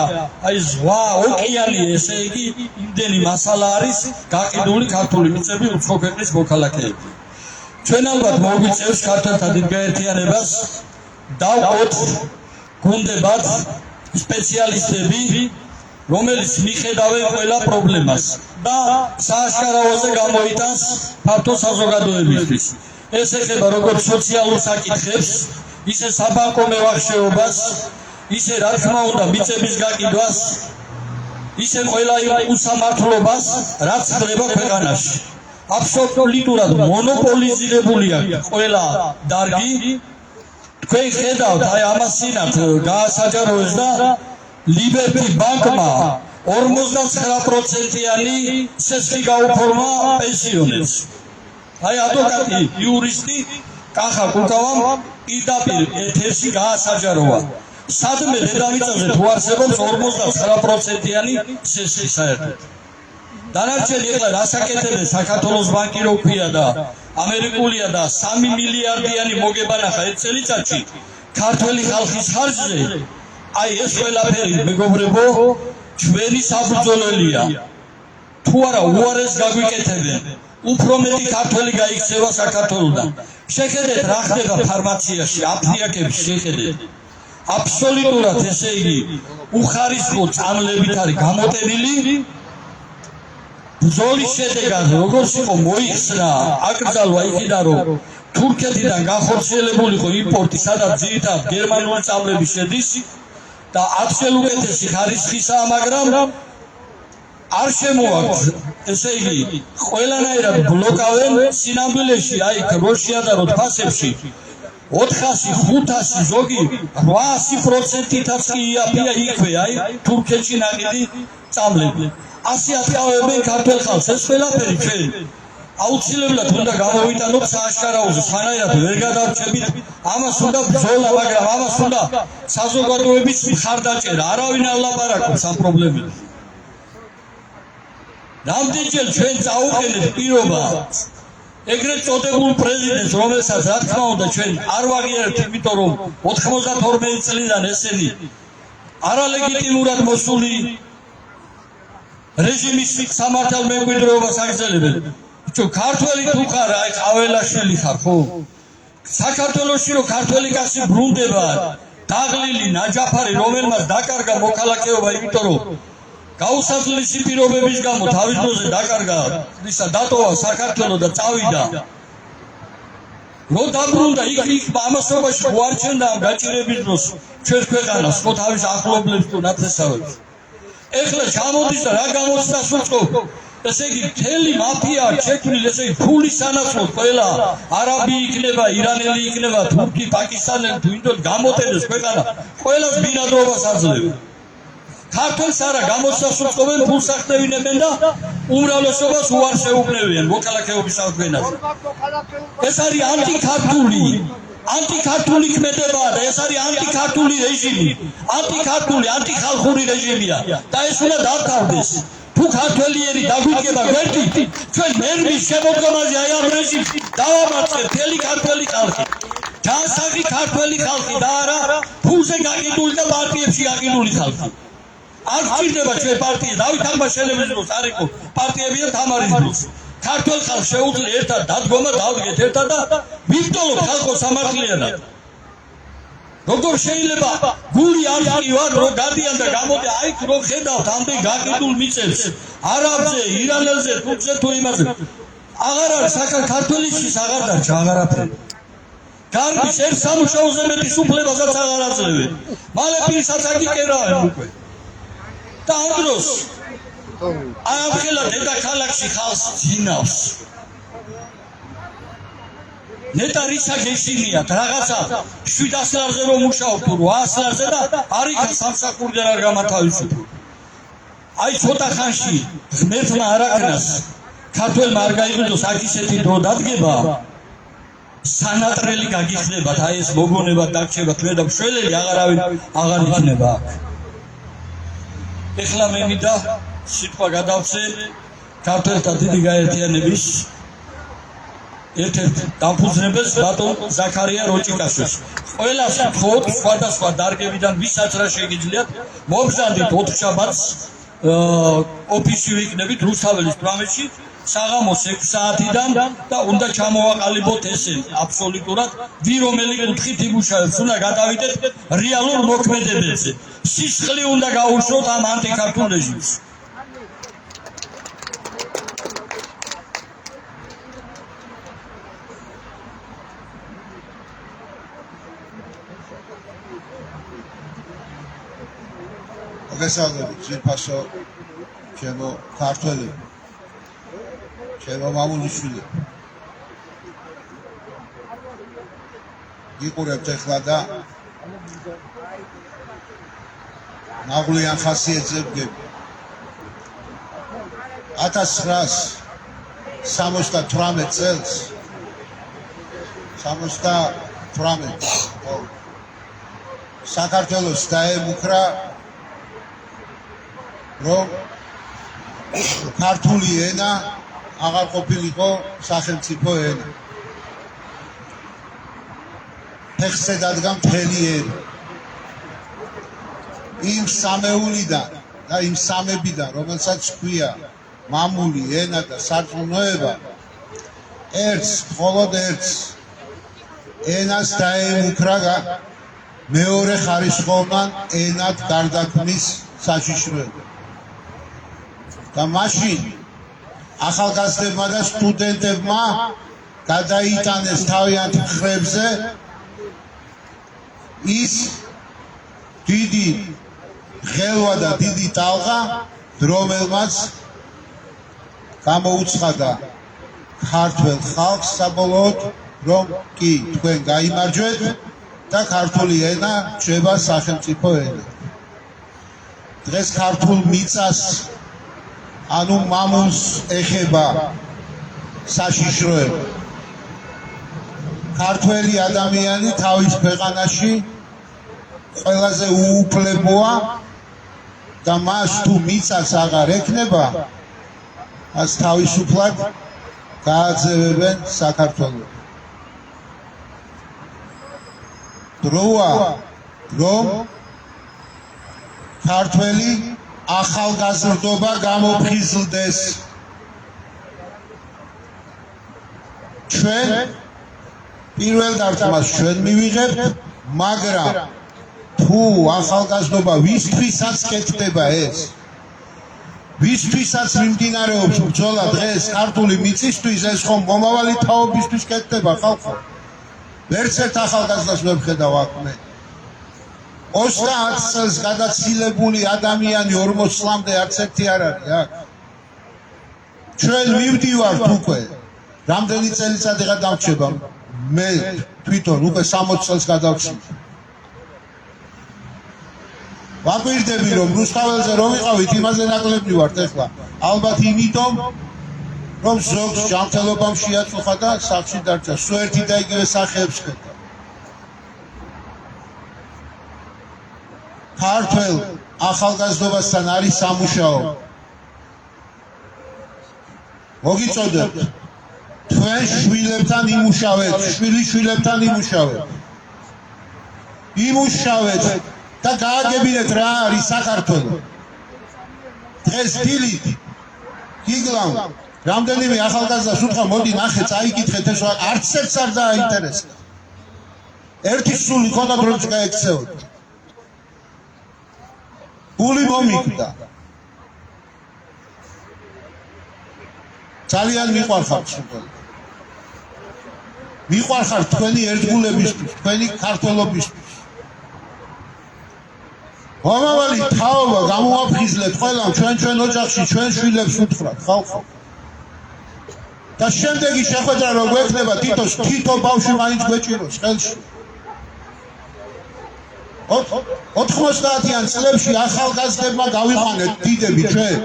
ზღვა, ოკეანი, ესე იგი იმდენი მასალა არის გაყიდული ქართული მიწები უცხო ქვეყნის მოქალაქეები. ჩვენ ალბათ მოგვიწევს ქართველთა დიდგაერთიანებას დავყოთ გუნდებად სპეციალისტები, რომელიც მიხედავენ ყველა პრობლემას და სააშკარაოზე გამოიტანს ფართო საზოგადოებისთვის. ეს ეხება როგორც სოციალურ საკითხებს, ისე საბანკო მევახშეობას, ისე რა თქმა უნდა მიწების გაკიდვას, ისე ყველა უსამართლობას, რაც ხდება ქვეყანაში. აბსოლუტურად მონოპოლიზირებულია ყველა დარგი. თქვენ ხედავთ ამას წინათ გაასაჯაროეს და ლიბერტი ბანკმა 59%-იანი სესხი გაუფორმა პენსიონერს. ადვოკატი, იურისტი კახა კუკავამ პირდაპირ ეთერში გაასაჯაროა. სადმე დედამიწაზე თუ არსებობს 59%-იანი სესხი საერთოდ. დანარჩენი ეხლა რასაკეთებენ საქართველოს ბანკი რო ქვია და ამერიკულია და 3 მილიარდიანი მოგება ნახა ერთ წელიწადში ქართველი ხალხის ხარჯზე. ეს ყველაფერი მეგობრებო ჩვენი საბრძოლველია. თუ არა უარეს გაგვიკეთებენ, უფრო მეტი ქართველი გაიქცევა საქართველოდან. შეხედეთ რა ხდება ფარმაციაში, აფრიაკებში შეხედეთ. აბსოლუტურად ესე იგი უხარისხო წამლებით არის გამოტენილი. ბრძოლის შედეგად როგორც იყო მოიხსნა აკრძალვა იქიდან რომ თურქეთიდან განხორციელებული იყო იმპორტი, სადაც ძირითადად გერმანული წამლები შედის და აბსოლუტური ხარისხისაა, მაგრამ არ შემოაქვს. ესე იგი ყველანაირად ბლოკავენ სინამდვილეში როშია და როთფასებში 400, 500, ზოგი 800%-ითაც კი იაფია იქვე თურქეთში ნაკიდი წამლები. ასე ატყავებენ ქართველ ხალხს. ეს ყველაფერი ჩვენ აუცილებლად უნდა გამოვიტანოთ სააშკარაოზე, სხვანაირად ვერ გადარჩებით. ამას უნდა ბრძოლა, მაგრამ ამას უნდა საზოგადოების მხარდაჭერა. არავინ არ ლაპარაკობს ამ პრობლემებზე. რამდენჯერ ჩვენ წაუყენეთ პირობას ეგრეთ წოდებულ პრეზიდენტს, რომელსაც რა თქმა უნდა ჩვენ არ ვაღიარებთ, იმიტომ რომ 92 წლიდან ესენი არალეგიტიმურად მოსული რეჟიმის სამართალ მემკვიდრეობას აგრძელებენ. ქართველი თუ ხარ, ყაველაშვილი ხარ, ხო? საქართველოში რომ ქართველი კაცი ბრუნდება, დაღლილი ნაჯაფარი, რომელმაც დაკარგა მოქალაქეობა, იმიტომ რომ გაუსაცლელი პირობების გამო თავის დროზე დაკარგა ისა დატოვა საქართველო და წავიდა. რო დაბრუნდა იქ ამასობაში უარჩენდა ამ გაჭირების დროს ჩვენს ქვეყანას, ხო თავის ახლობლებს თუ ნათესავებს. ეხლა ჩამოდის და რა გამოცდას უწყობს? ესე იგი მთელი მაფია შექმნილი, ესე იგი ფულის სანაცვლოდ ყველა არაბი იქნება, ირანელი იქნება, თურქი, პაკისტანელი თუ ინდოელი გამოტენდეს ქვეყანა, ყველას ბინადრობას აძლევენ. ქართველს არა გამოცდას უწყობენ, ფულს ახდევინებენ და უმრავლესობას უარ შეუქმნევიან მოქალაქეობის აღდგენაზე. ეს არის ანტიქართული ქმედებაა და ეს არის ანტიქართული რეჟიმი, ანტიქართული, ანტიხალხური რეჟიმია და ეს უნდა დავთავდეს. თუ ქართველიერი დაგვიდგება გვერდით, ჩვენ მერმის შემოდგომაზე ამ რეჟიმს დავამარცხებთ მთელი ქართველი ხალხი. ჯანსაღი ქართველი ხალხი და არა ფულზე გაკიდული და პარტიებში გაკიდული ხალხი. არ გჭირდება ჩვენ პარტია, დავით აღმაშენებლის დროს არ იყო პარტიები და თამარის დროს. ქართველ ხალხს შეუძლია ერთად დადგომა, დავდგეთ ერთად და ვიბრძოლოთ ხალხო სამართლიანად. როგორ შეიძლება გული არ ყივარ რომ გადიან და გამოდი აი რო ხედავთ ამდენ გაკიდულ მიწებს არაბზე, ირანელზე, თურქზე თუ იმაზე აღარ არის საქართველოსის აღარ დარჩა აღარაფერი გარბის ერთ სამუშაოზე მეტის უფლებასაც აღარ აძლევენ მალე პირსაც აგიკერავენ უკვე და ამ დროს ამხელა დედაქალაქში ხალხს ძინავს ნეტა რისა გეშინიათ რაღაცა 700 ლარზე რომ მუშაობ თუ 800 ლარზე და არიქა სამსახურიდან არ გამათავისუფლო აი ცოტა ხანში ღმერთმა არაკნას ქართველმა არ გაიყიდოს აქ ისეთი დრო დადგება სანატრელი გაგიხდებათ აი ეს მოგონება დაგჭება თქვენ და მშველელი აღარ იქნება აქ ეხლა მე მინდა სიტყვა გადავცე ქართველთა დიდი გაერთიანების ერთ-ერთ დამფუძნებელს ბატონ ზაქარია როჭიკაშვილს. ყველას გთხოვთ სხვადასხვა დარგებიდან ვისაც რა შეგიძლიათ მოგზავნით 4 შაბათს ოფისში ვიქნებით რუსთაველის 18-ში საღამოს 6 საათიდან და უნდა ჩამოვაყალიბოთ ესე აბსოლუტურად ვინ რომელი კუთხით იმუშავებს უნდა გადავიდეთ რეალურ მოქმედებებზე. სისხლი უნდა გაუშვოთ ამ ანტიქართულ რეჟიმს. მოგესალმებით ძვირფასო ჩემო ქართველები ჩემო მამულიშვილები გიყურებთ ეხლა და ნაღვლიან ხასიათზე ვგები 1978 წელს 78 საქართველოს დაემუქრა რომ ქართული ენა აღარ ყოფილიყო სახელმწიფო ენა. ფეხზე დადგა მთელი ენა. იმ სამეულიდან და იმ სამებიდან, რომელსაც ჰქვია მამული ენა და სარწმუნოება, მხოლოდ ერთს ენას დაემუქრა მეორე ხარისხოვან ენად გარდაქმნის საშიშროება. და მაშინ ახალგაზრდებმა და სტუდენტებმა გადაიტანეს თავიანთ მხრებზე ის დიდი ხელვა და დიდი ტალღა, რომელმაც გამოუცხადა ქართველ ხალხს საბოლოოდ, რომ კი თქვენ გაიმარჯვეთ და ქართული ენა რჩება სახელმწიფო ენა. დღეს ქართულ მიწას ანუ მამულს ეხება საშიშროება. ქართველი ადამიანი თავის ქვეყანაში ყველაზე უუფლებოა და მას თუ მიწას აღარ ექნება, მას თავისუფლად გააძევებენ საქართველოს. დროა რომ ქართველი ახალგაზრდობა გამოფხიზლდეს. ჩვენ პირველ დარტყმას ჩვენ მივიღებთ, მაგრამ თუ ახალგაზრდობა ვისთვისაც კეთდება ეს, ვისთვისაც მიმდინარეობს ბრძოლა დღეს ქართული მიწისთვის, ეს ხომ მომავალი თაობისთვის კეთდება ხალხო. ვერც ერთ ახალგაზრდას ვერ ვხედავ აქ მე. 30 წელს გადაცილებული ადამიანი 40 წლამდე არც ერთი არ არის აქ. ჩვენ მივდივართ უკვე. რამდენი წელიწადი გადარჩება? მე თვითონ უკვე 60 წელს გადავხსნი. ვაკვირდები რომ რუსთაველზე რომ ვიყავით, იმაზე ნაკლები ვართ ეხლა. ალბათ იმიტომ რომ ზოგს ჯანმრთელობამ შეაწუხა და სახლში დარჩა. სულ ერთი და იგივე სახეებს ხედა. ქართველ ახალგაზრდობასთან არის სამუშაო. მოგიწოდებთ, თქვენ შვილებთან იმუშავეთ, შვილიშვილებთან იმუშავეთ. იმუშავეთ და გააგებინეთ რა არის საქართველო. დღეს დილით გიგლავ რამდენიმე ახალგაზრდას უთხრა, მოდი ნახე, წაიკითხეთ ეს არც ერთს არ დააინტერესებს. ერთი სული ქონდა დროც გაექცეოდა. გული მომიგდა. ძალიან მიყვარხართ სულ. მიყვარხართ თქვენი ერთგულებისთვის, თქვენი ქართველობისთვის. მომავალი თაობა გამოაფხიზლეთ ყველამ ჩვენ ოჯახში, ჩვენ შვილებს უთხრათ, ხალხო. და შემდეგი შეხვედრა რო გვექნება თითო ბავშვი მაინც გვეჭიროს ხელში. 90-იან წლებში ახალგაზრდებმა გავიყვანეთ დიდები ჩვენ.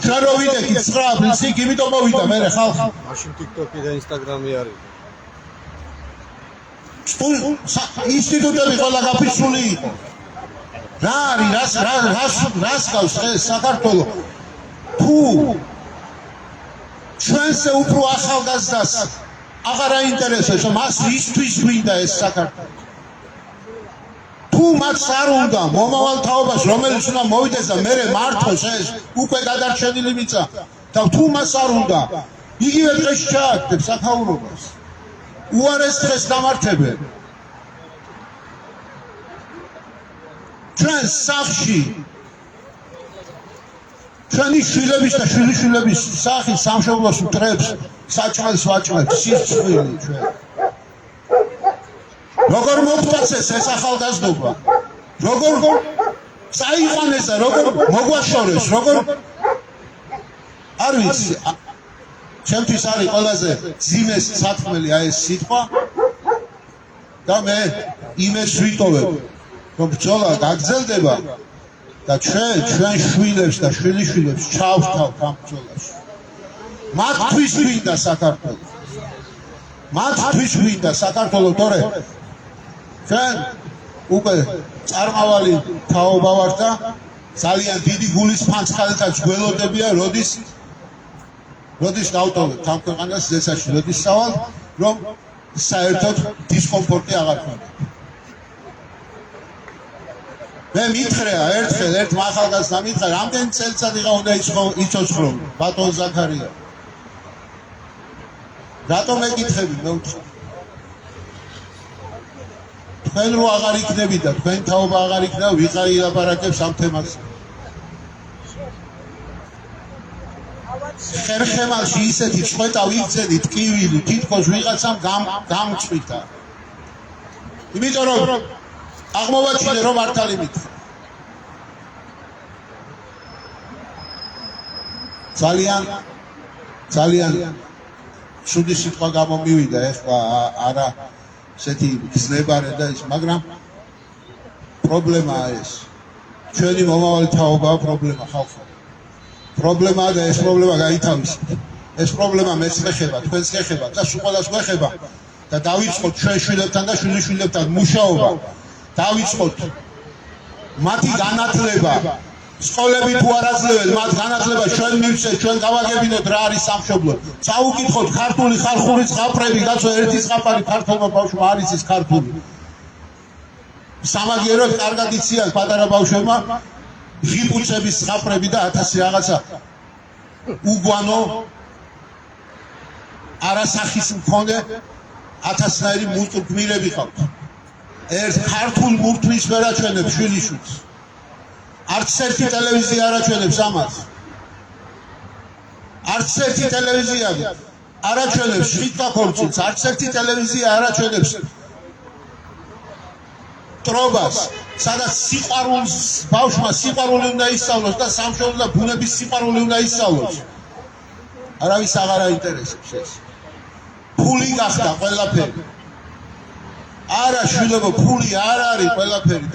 ჩვენ რო ვიდექით 9 აპრილს იქ იმიტომ მოვიდა მერე ხალხი. მაშინ TikTok-ი და Instagram-ი არის. ინსტიტუტები ყველა გაფიცული იყო. რა არის რას გავს ეს საქართველო? თუ ჩვენზე უფრო ახალგაზრდას აღარ აინტერესებს, მას ისთვის გვინდა ეს საქართველო. თუ მას არ უნდა მომავალ თაობას, რომელიც უნდა მოვიდეს და მერე მართოს ეს უკვე გადარჩენილი მიწა და თუ მას არ უნდა, იგივე დღეს ჩააგდებს საქაურობას. უარეს დღეს დამართებენ. ჩვენ სახში ჩვენი შვილების და შვილიშვილების სახის სამშობლოს მტრებს საჭმელს ვაჭმევთ სიცხვილი ჩვენ. როგორ მოგწესეს ეს ახალგაზრდობა? როგორ წაიყვანეს და როგორ მოგვაშორეს, როგორ არ ვიცი. ჩემთვის არის ყველაზე ძიმეს სათქმელი ეს სიტყვა და მე იმას ვიტოვებ, რომ ბრძოლა გაგრძელდება და ჩვენ შვილებს და შვილიშვილებს ჩავთავთ ამ ბრძოლაში. მათთვის გვინდა საქართველო. მათთვის გვინდა საქართველო, თორე ჩვენ უკვე წარმავალი თაობა ვართ და ძალიან დიდი გულის ფანცხალითაც გველოდებია, როდის დავტოვებთ ამ ქვეყანას ზეცაში, როდის სავალ, რომ საერთოდ დისკომფორტი აღარ ქონდეთ. მე მითხრა ერთხელ ერთმა ახალგაზრდამ მითხრა, რამდენი წელიწადი უნდა იცოცხლო ბატონ ზაქარია. რატომ ეკითხები მე ვთქვა? თქვენ რო აღარ იქნებით და თქვენ თაობა აღარ იქნება, ვიღარ ილაპარაკებს ამ თემაზე. ხერხემალში ისეთი წვეტა ვიგზენით ტკივილი, თითქოს ვიღაცამ გამწვიტა. იმიტომ რომ აღმოვაჩინე რომ მართალი მითხრა. ძალიან ცუდი სიტყვა გამომივიდა ეხლა არა ესეთი გზნებარე და ის, მაგრამ პრობლემაა ეს. ჩვენი მომავალი თაობაა პრობლემა ხალხო. პრობლემაა და ეს პრობლემა გაითავისეთ. ეს პრობლემა მეც გეხება, თქვენს გეხება და სულ ყველას გეხება და დავიწყოთ ჩვენ შვილებთან და შვილიშვილებთან მუშაობა. დავიწყოთ მათი განათლება. სკოლები თუ არ აძლევენ მათ განათლება, ჩვენ მივცეთ, ჩვენ გავაგებინოთ რა არის სამშობლო. წაუკითხოთ ქართული ხალხური ზღაპრები, გაცო ერთი ზღაპარი ქართულმა ბავშვმა არის ის ქართული. სამაგიეროდ კარგად იციან პატარა ბავშვებმა ღიპუცების ზღაპრები და 1000 რაღაცა უგვანო არასახის მქონე 1000-ნაირი მულტგმირები ყავთ. ერთ ქართულ მურთმის ვერ აჩვენებს შვილიშვილს. არც ერთი ტელევიზია არ აჩვენებს ამას. არც ერთი ტელევიზია არ აჩვენებს შიტაკორცინს, არც ერთი ტელევიზია არ აჩვენებს ტრობას, სადაც სიყვარულს ბავშვმა სიყვარული უნდა ისწავლოს და სამშობლო და ბუნების სიყვარული უნდა ისწავლოს. არავის აღარ აინტერესებს ეს. ფული გახდა ყველაფერი. არა შვილებო, ფული არ არის ყველაფერი.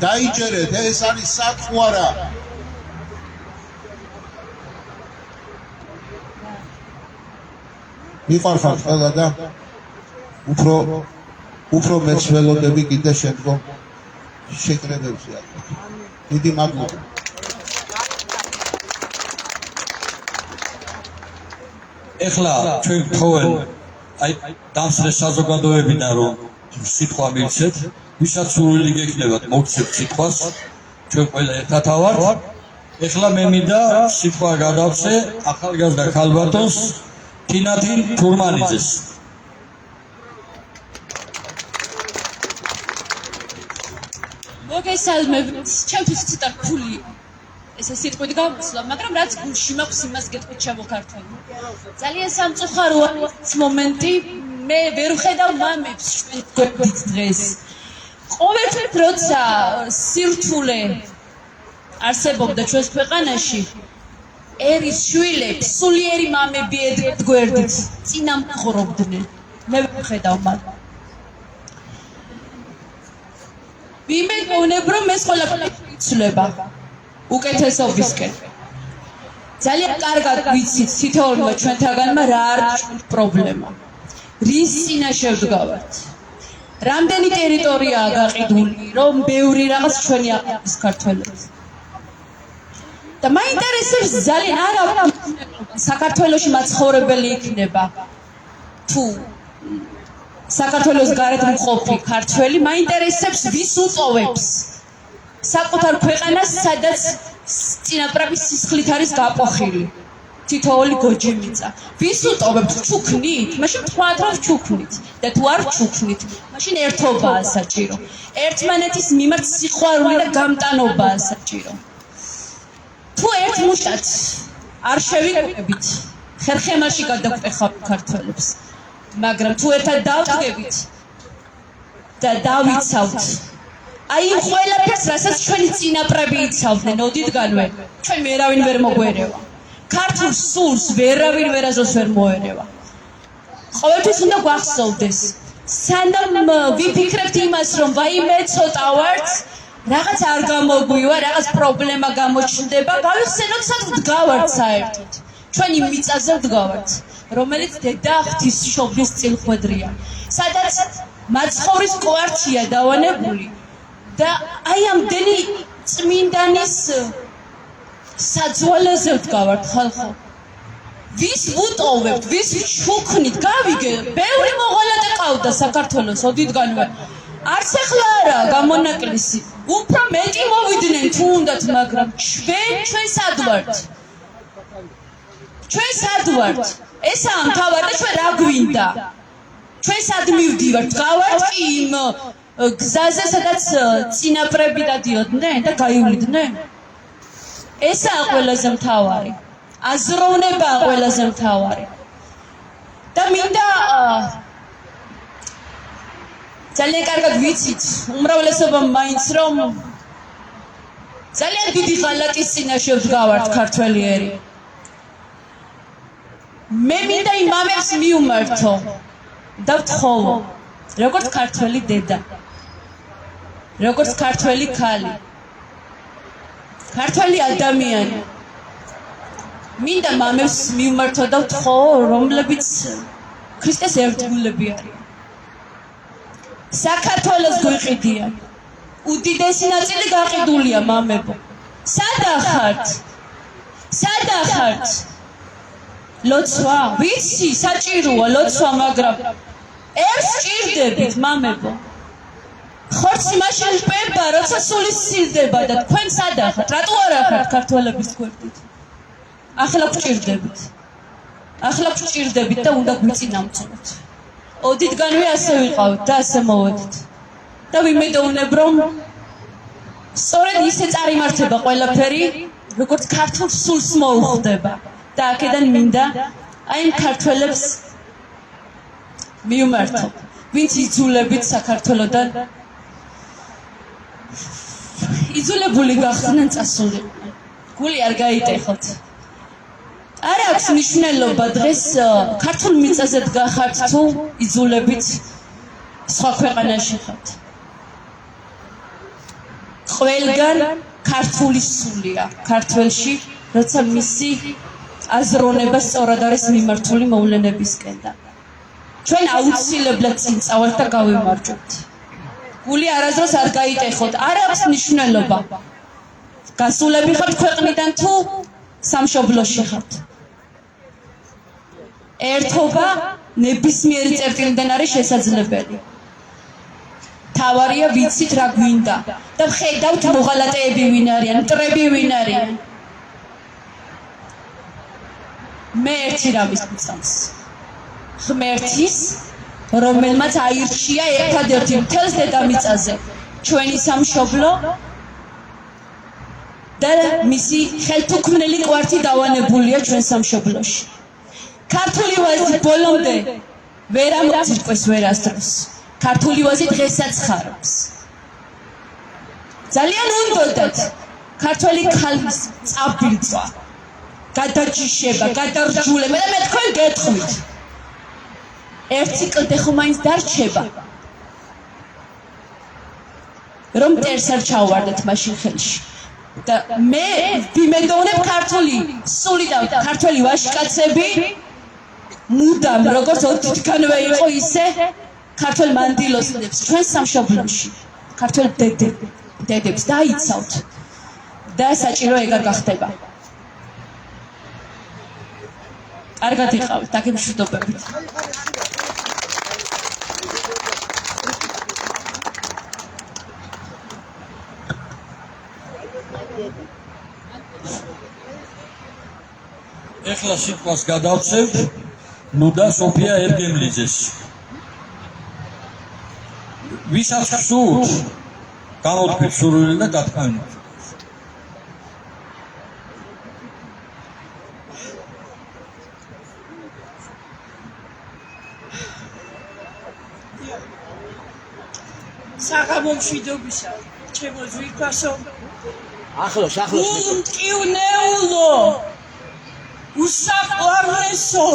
დაიჯერეთ, ეს არის საწყوارა. მიყვარხართ ყველა და უფრო მეც ველოდები კიდე შემდგომ შეკრებებზე. დიდი მადლობა. ეხლა ჩვენ გთხოვენ აი დამსწრე საზოგადოებიდან რომ სიტყვა მივცეთ, ვისაც სურვილი გექნებათ მოგცეთ სიტყვას, ჩვენ ყველა ერთად ავართ. ეხლა მე მინდა სიტყვა გადავცე ახალგაზრდა ქალბატონს თინათინ თურმანიძეს. მოგესალმებით, ჩემთვის ცოტა რთული ესე სიტყვით გამოსვლა, მაგრამ რაც გულში მაქვს, იმას გეტყვით შემოქართული. ძალიან სამწუხაროა ეს მომენტი, მე ვერ ვხედავ მამებს ჩვენ გვერდით დღეს. ყოველთვის როცა სირთულე არსებობდა ჩვენს ქვეყანაში, ერის შვილებს სულიერი მამები ედგათ გვერდით, წინამძღვრობდნენ. მე ვერ ვხედავ მათ. ვიმეუნებ რომ ეს ყველაფერი იცვლება უკეთესობისკენ. ძალიან კარგად ვიცით თითოეულმა ჩვენთაგანმა რა არის პრობლემა. რის წინაშე ვდგავართ. რამდენი ტერიტორიაა გაყიდული, რომ ბევრი რაღაც ჩვენი აყენებს ქართველებს. და მაინტერესებს ძალიან არა საქართველოში მაცხოვრებელი იქნება თუ საქართველოს გარეთ მყოფი ქართველი მაინტერესებს ვის უტოვებს საკუთარ ქვეყანას, სადაც წინაპრების სისხლით არის გაყოფილი თითოეული გოჯი მიწა. ვის უტოვებს? ჩუქნით? მაშინ თქვათ რომ ჩუქნით და თუ არ ჩუქნით, მაშინ ერთობაა საჭირო. ერთმანეთის მიმართ სიყვარული და გამტანობაა საჭირო. თუ ერთ მუშტად არ შევიკრებით, ხერხემაში გადავყეხავთ ქართველებს. მაგრამ თუ ერთად დავდგებით და დავიცავთ აი იმ ყველაფერს, რასაც ჩვენი წინაპრები იცავდნენ ოდითგანვე, ჩვენ ვერავინ ვერ მოგვერევა. ქართულ სულს ვერავინ ვერასდროს ვერ მოერევა. ყოველთვის უნდა გვახსოვდეს, სანამ ვიფიქრებთ იმას, რომ ვაიმე ცოტა ვართ, რაღაც არ გამოგვივა, რაღაც პრობლემა გამოჩნდება, გავიხსენოთ, სად ვდგავართ საერთოდ. ჩვენ იმ მიწაზე ვდგავართ, რომელიც დედა ღვთისმშობლის წილხვედრია, სადაც მაცხოვრის კვართია დავანებული და აი ამდენი წმინდანის საძვალეზე ვდგავართ ხალხო. ვის ვუტოვებთ, ვის ვჩუქნით, გავიგე, ბევრი მოღალატე ყავდა საქართველოს ოდითგანვე. არც ახლა არა გამონაკლისი, უფრო მეტი მოვიდნენ თუ უნდათ, მაგრამ ჩვენ სად ვართ? ჩვენ სად ვართ? ესაა მთავარი და ჩვენ რა გვინდა? ჩვენ სად მივდივართ? გავართ კი იმ გზაზე, სადაც წინაპრები დადიოდნენ და გაივლიდნენ? ესაა ყველაზე მთავარი. აზროვნებაა ყველაზე მთავარი. და მინდა ძალიან კარგად ვიცით, უმრავლესობა მაინც რომ ძალიან დიდი ღალატის წინაშე ვდგავართ ქართველიერი. მე მინდა იმ მამებს მიუმართო და ვთხოვო, როგორც ქართველი დედა, როგორც ქართველი ქალი, ქართველი ადამიანი. მინდა მამებს მიუმართო და ვთხოვო, რომლებიც ქრისტეს ერთგულები არიან. საქართველოს გვიყიდიან. უდიდესი ნაწილი გაყიდულია მამებო. სადა ხართ? სადა ხართ? ლოცვა? ვიცი, საჭიროა ლოცვა, მაგრამ ერთს ჭირდებით მამებო. ხორცი მაშინ პება, როცა სული სცილდება და თქვენ სადა ხართ? რატო არ ხართ ქართველების გვერდით? ახლა გვჭირდებით. ახლა გვჭირდებით და უნდა გვიწინამძღვროთ. ოდითგანვე ასე ვიყავით და ასე მოვედით. და ვიმედოვნებ, რომ სწორედ ისე წარიმართება ყველაფერი, როგორც ქართულ სულს მოუხდება. და აქედან მინდა აი იმ ქართველებს მიუმართო, ვინც იძულებით საქართველოდან იძულებული გახდნენ წასულიყვნენ. გული არ გაიტეხოთ. არ აქვს მნიშვნელობა დღეს ქართულ მიწაზე დგახართ თუ იძულებით სხვა ქვეყანაში ხართ. ყველგან ქართული სულია ქართველში, როცა მისი აზროვნება სწორად არის მიმართული მოვლენებისკენ და ჩვენ აუცილებლად წინ წავართ და გავიმარჯვებთ. გული არასდროს არ გაიტეხოთ, არ აქვს მნიშვნელობა გასულები ხართ ქვეყნიდან თუ სამშობლოში ხართ. ერთობა ნებისმიერი წერტილიდან არის შესაძლებელი. თავარია ვიცით რა გვინდა და ვხედავთ მოღალატეები ვინ არიან, მტრები ვინ არიან. მე ერთი რამის მწამს. ღმერთის, რომელმაც აირჩია ერთადერთი მთელს დედამიწაზე ჩვენი სამშობლო და მისი ხელთუქმნელი კვართი დავანებულია ჩვენ სამშობლოში. ქართული ვაზი ბოლომდე ვერ ამოწირკვეს ვერასდროს. ქართული ვაზი დღესაც ხარობს. ძალიან უნდოდათ ქართველი ქალის წაბილწვა, გადაჯიშება, გადარჯულება და მე თქვენ გეტყვით. ერთ ციკლდე ხომ მაინც დარჩება, რომ მტერს არ ჩაუვარდეთ მაშინ ხელში. და მე ვიმედოვნებ ქართული სული და ქართველი ვაჟკაცები მუდამ როგორც ოთითგანვე იყო ისე ქართველ მანდილოსნებს ჩვენ სამშობლოში ქართველ დედებს დაიცავთ და საჭირო ეგარ გახდება. კარგად იყავით, დაგემშვიდობებით. ეხლა სიტყვას გადავცევ ლუდა სოფია ერგემლიძეს. ვისაც გსურთ, გამოთქვით სურვილი და გათქვამით. საღამომშვიდობისა, ჩემო ძვირფასო, ახლოს მტკივნეულო, უსაყვარლესო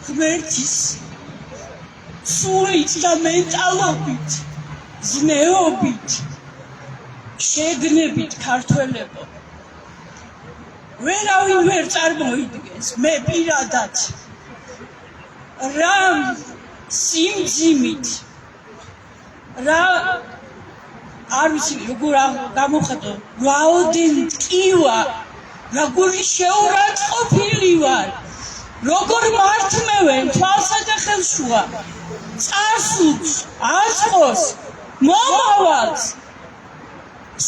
ღმერთის სულით და მენტალობით, ზნეობით, შეგნებით ქართველებო. ვერავინ ვერ წარმოიდგენს, მე პირადად რა სიმძიმით, რა არ ვიცი როგორ გამოხატო, რაოდენ ტკივა, როგორი შეურაცხყოფილი ვარ, როგორ მართმევენ თვალსა და ხელშუა, წარსულს, აზღოს, მომავალს.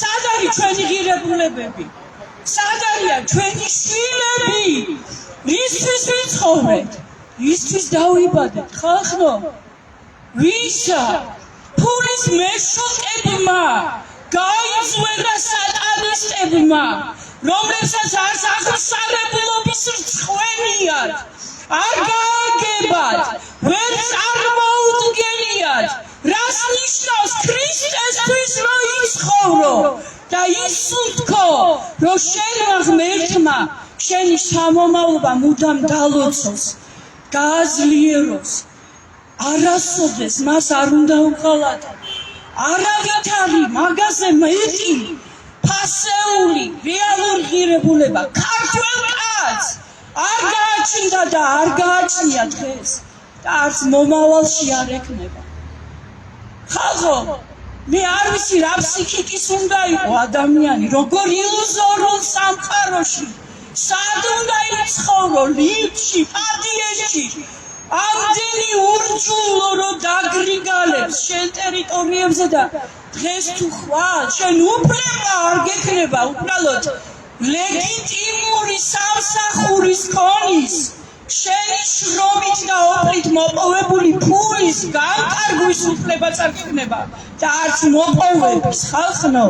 სად არის ჩვენი ღირებულებები? სად არიან ჩვენი შვილები? რისთვის ვიცხოვრეთ? რისთვის დავიბადეთ? ხალხო, ვისა ფულის მეშუკებმა გაიძვერა სატანისტებმა, რომლებსაც არც აღსარებლობის რცხვენიათ, არ გააგებათ, ვერ წარმოუდგენიათ, რას ნიშნავს ქრისტესთვის რომ იცხოვრო და ისუნთქო, რომ შენმა ღმერთმა შენი სამომავლობა მუდამ დალოცოს, გააძლიეროს. არასოდეს მას არ უნდა უხალატო. არავითარი მაგაზე მეტი ფასეული რეალური ღირებულება ქართველ კაცს არ გააჩნდა და არ გააჩნია დღეს და არც მომავალში არ ექნება. ხალხო, მე არ ვიცი რა ფსიქიკის უნდა იყო ადამიანი, როგორ ილუზორულ სამყაროში, სად უნდა იცხოვრო, ლიფტში, პადიეში, ამდენი ურჯულო რომ დაგრიგალებს შენ ტერიტორიებზე და დღეს თუ ხვალ შენ უფლება არ გექნება უბრალოდ ლეგიტიმური სამსახურის ქონის შენი შრომით და ოპლით მოპოვებული ფულის განკარგვის უფლებაც არ გექნება და არც მოპოვების. ხალხო,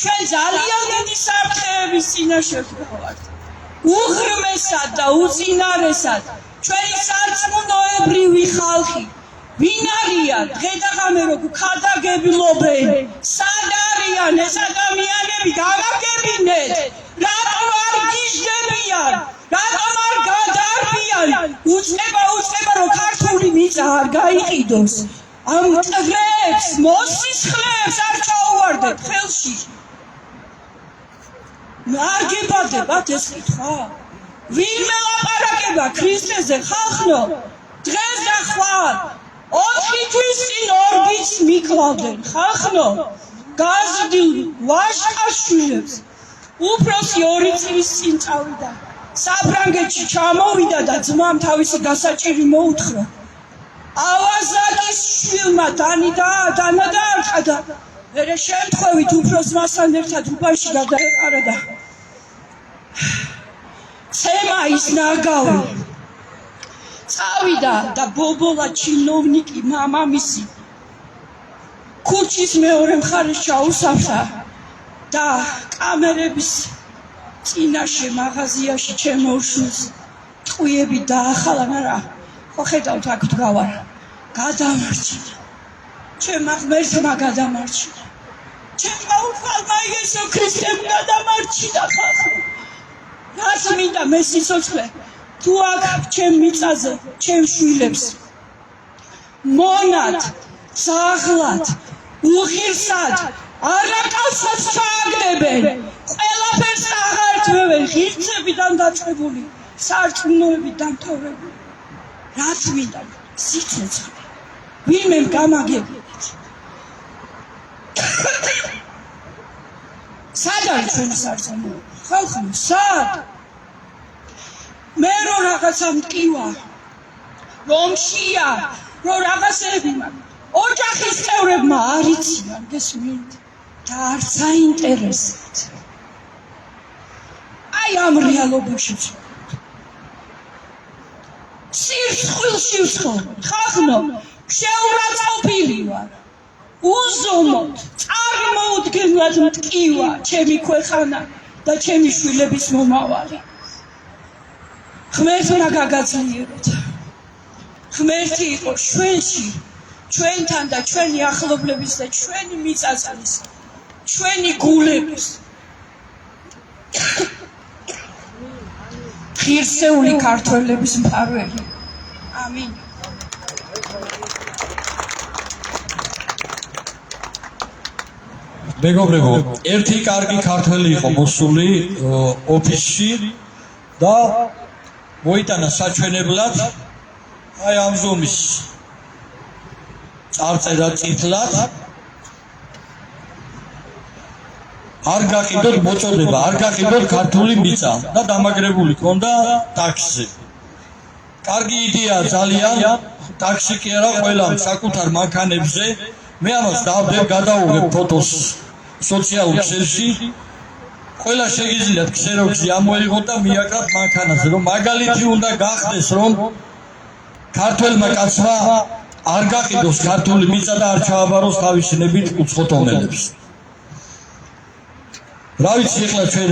ჩვენ ძალიან დიდი საფრთხეების წინაშე ვდგავართ. უღრმესად და უწინარესად ჩვენი სარწმუნოებრივი ხალხი ვინ არიან? დღე-დღამე რო ქადაგებლობენ, სად არიან ეს ადამიანები? გავაგებინეთ, რატომ არ გიჟდებიან, რატომ არ გადარბიან? უწება რომ ქართული მიწა არ გაიყიდოს, ამ ტყეებს, მოსისხლეებს არ ჩაუვარდეთ ხელში. არ გებადებათ ეს კითხვა? ვინ მელაპარაკება ქრისტეზე? ხალხო, დღეს და ხვალ 4 თვის წინ ორგიც მიკლავდნენ. ხალხო, გაზრდილ ვაჟკაცშვილებს უფროსი 2 წლის წინ წავიდა, საფრანგეთში ჩამოვიდა და ძმამ თავისი გასაჭირი მოუთხრა. ავაზაკის შვილმა დანა დაარტყა და მერე შემთხვევით უფროს მასთან ერთად უბანში გადაეყარა და ცემა ის ნაგავი. წავიდა და ბობოლა ჩინოვნიკი მამამისი ქუჩის მეორე მხარეს ჩაუსავსა და კამერების წინაშე მაღაზიაში ჩემო უშვილს ტყვიები დაახალა, მაგრამ ხო ხედავთ აქ დგავარ, გადამარჩინა. ჩემმა ღმერთმა გადამარჩინა. ჩემმა უფალმა იესო ქრისტემ გადამარჩინა ხალხო. რაც მინდა მე სიცოცხლე თუ აქ ჩემ მიწაზე, ჩემ შვილებს მონად, ძაღლად, უღირსად, არაკალსაც ჩააგდებენ, ყველაფერს აღართმევენ, ღირსებიდან დაწყებული, სარწმუნოებით დამთავრებული. რაც მინდა სიცოცხლე, ვინმემ გამაგებინეთ. სად არის ჩვენი სარწმუნოება? ხალხო, სად? მე რო რაღაცა მტკივა, რომ შია, რომ რაღაცები მაქვს, ოჯახის წევრებმა არ იციან, გესმით? და არც აინტერესებთ. აი ამ რეალობაშიც სირცხვილში ვცხოვრობ, ხახნო, შეურაცხყოფილი ვარ, უზომოდ, წარმოუდგენლად მტკივა ჩემი ქვეყანა და ჩემი შვილების მომავალი. ღმერთმა გაგაძლიეროთ. ღმერთი იყოს ჩვენში, ჩვენთან და ჩვენი ახლობლების და ჩვენი მიწაწნის, ჩვენი გულების. ღირსეული ქართველების მფარველი. ამინ. მეგობრებო, ერთი კარგი ქართველი იყო მოსული ოფისში და მოიტანა საჩვენებლად აი ამ ზომის წარწერა წითლად არ გაყიდოთ მოწოდება, არ გაყიდოთ ქართული მიწა და დამაგრებული ქონდა ტაქსზე. კარგი იდეა ძალიან, ტაქსი კი არა, ყველა საკუთარ მანქანებზე. მე ამას დავდებ, გადავუღებ ფოტოს სოციალურ ქსელში. ყველა შეგიძლიათ ქსეროქსი ამოიღოთ და მიაკრათ მანქანაზე, რომ მაგალითი უნდა გახდეს, რომ ქართველმა კაცმა არ გაყიდოს ქართული მიწა და არ ჩააბაროს თავისი ნებით უცხოთომელებს. რა ვიცი, ახლა ჩვენ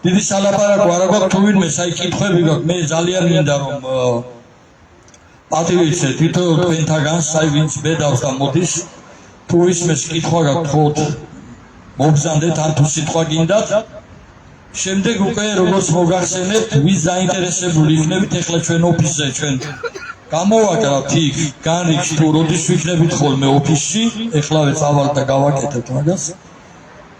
დიდი სალაპარაკო არა გვაქვს, თუ ვინმე საი კითხვები გაქვს, მე ძალიან მინდა რომ პატივიცე თითოეულ თქვენთაგანს, საი ვინც ბედავს და მოდის, თუ ისმეს კითხვა გაქვთ, ხოთ მოგზანდეთ, ან თუ სიტყვა გინდათ. შემდეგ უკვე როგორც მოგახსენებთ, ვის დაინტერესებული იქნებით, ახლა ჩვენ ოფისზე ჩვენ გამოვაკრავთ იქ განრიგში, თუ როდის ვიქნებით ხოლმე ოფისში, ეხლავე წავალთ და გავაკეთებთ მაგას.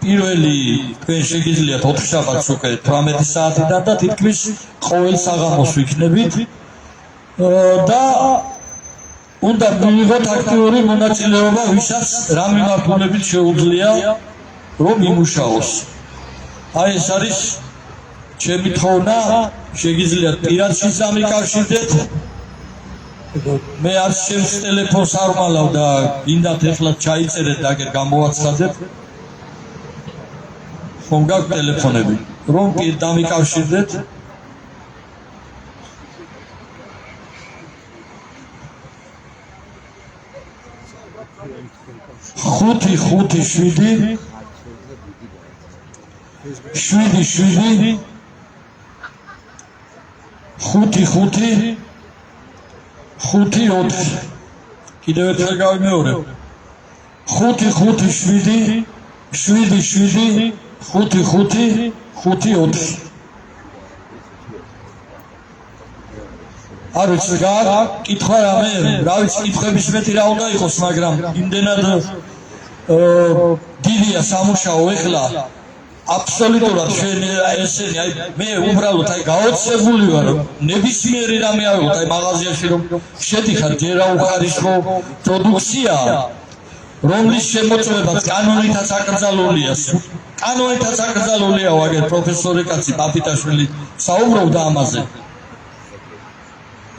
პირველი თქვენ შეგიძლიათ 4 შაბათს უკვე 18 საათიდან და თითქმის ყოველ საღამოს ვიქნებით და უნდა მიიღოთ აქტიური მონაწილეობა, ვისაც რა მიმართულებით შეუძლია რომ იმუშაოს. აი ეს არის ჩემი თხოვნა, შეგიძლიათ პირადში დამიკავშირდეთ. მე არც ჩემს ტელეფონს არ მალავ და გინდათ ეხლა ჩაიწერეთ და აგერ გამოვაცხადეთ. ხომ გაქვთ ტელეფონები, რომ დამიკავშირდეთ. ხუთი 7 7 5 4 კიდევ ერთხელ გავიმეორებ. 5 7 7 5 4 არ ვიცი რა კითხვა რამე, რა ვიცი კითხვების მეტი რა უნდა იყოს, მაგრამ იმდენად დიდია სამუშაო ეხლა აბსოლუტურად ჩვენ ესენი, აი მე უბრალოდ აი გაოცებული ვარ, ნებისმიერი რამე ავიღოთ, აი მაღაზიაში რომ შედიხარ, ჯერ აუხარისხო პროდუქციაა, რომლის შემოწმებაც კანონითაც აკრძალულია. კანონითაც აკრძალულია, აგერ პროფესორი კაცი პაპიტაშვილი საუბრობდა ამაზე.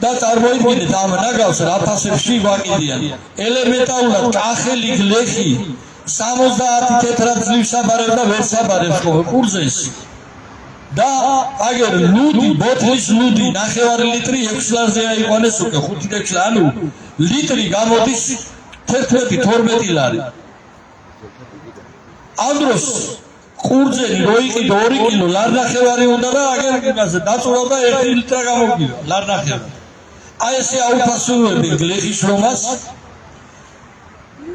და წარმოიდგინეთ ამ ნაგავს რა ფასებში ვაკიდიან. ელემენტარულად კახელი გლეხი 70 თეთრად საბარებს და ვერ საბარებს ყურძენს. და აგერ ლუდი, ბოთლის ლუდი 9 ლიტრი 6 ლარზე აიყვანეს უკვე 5-6 ანუ ლიტრი გამოდის 11-12 ლარი. ამ დროს ყურძენი რო იყიდო 2 კილო ლარნახევარი უნდა და აგერ იმაზე დაწურავდა 1 ლიტრა გამოგივა ლარნახევარი. აი ესე აუფასურები გლეხის რომას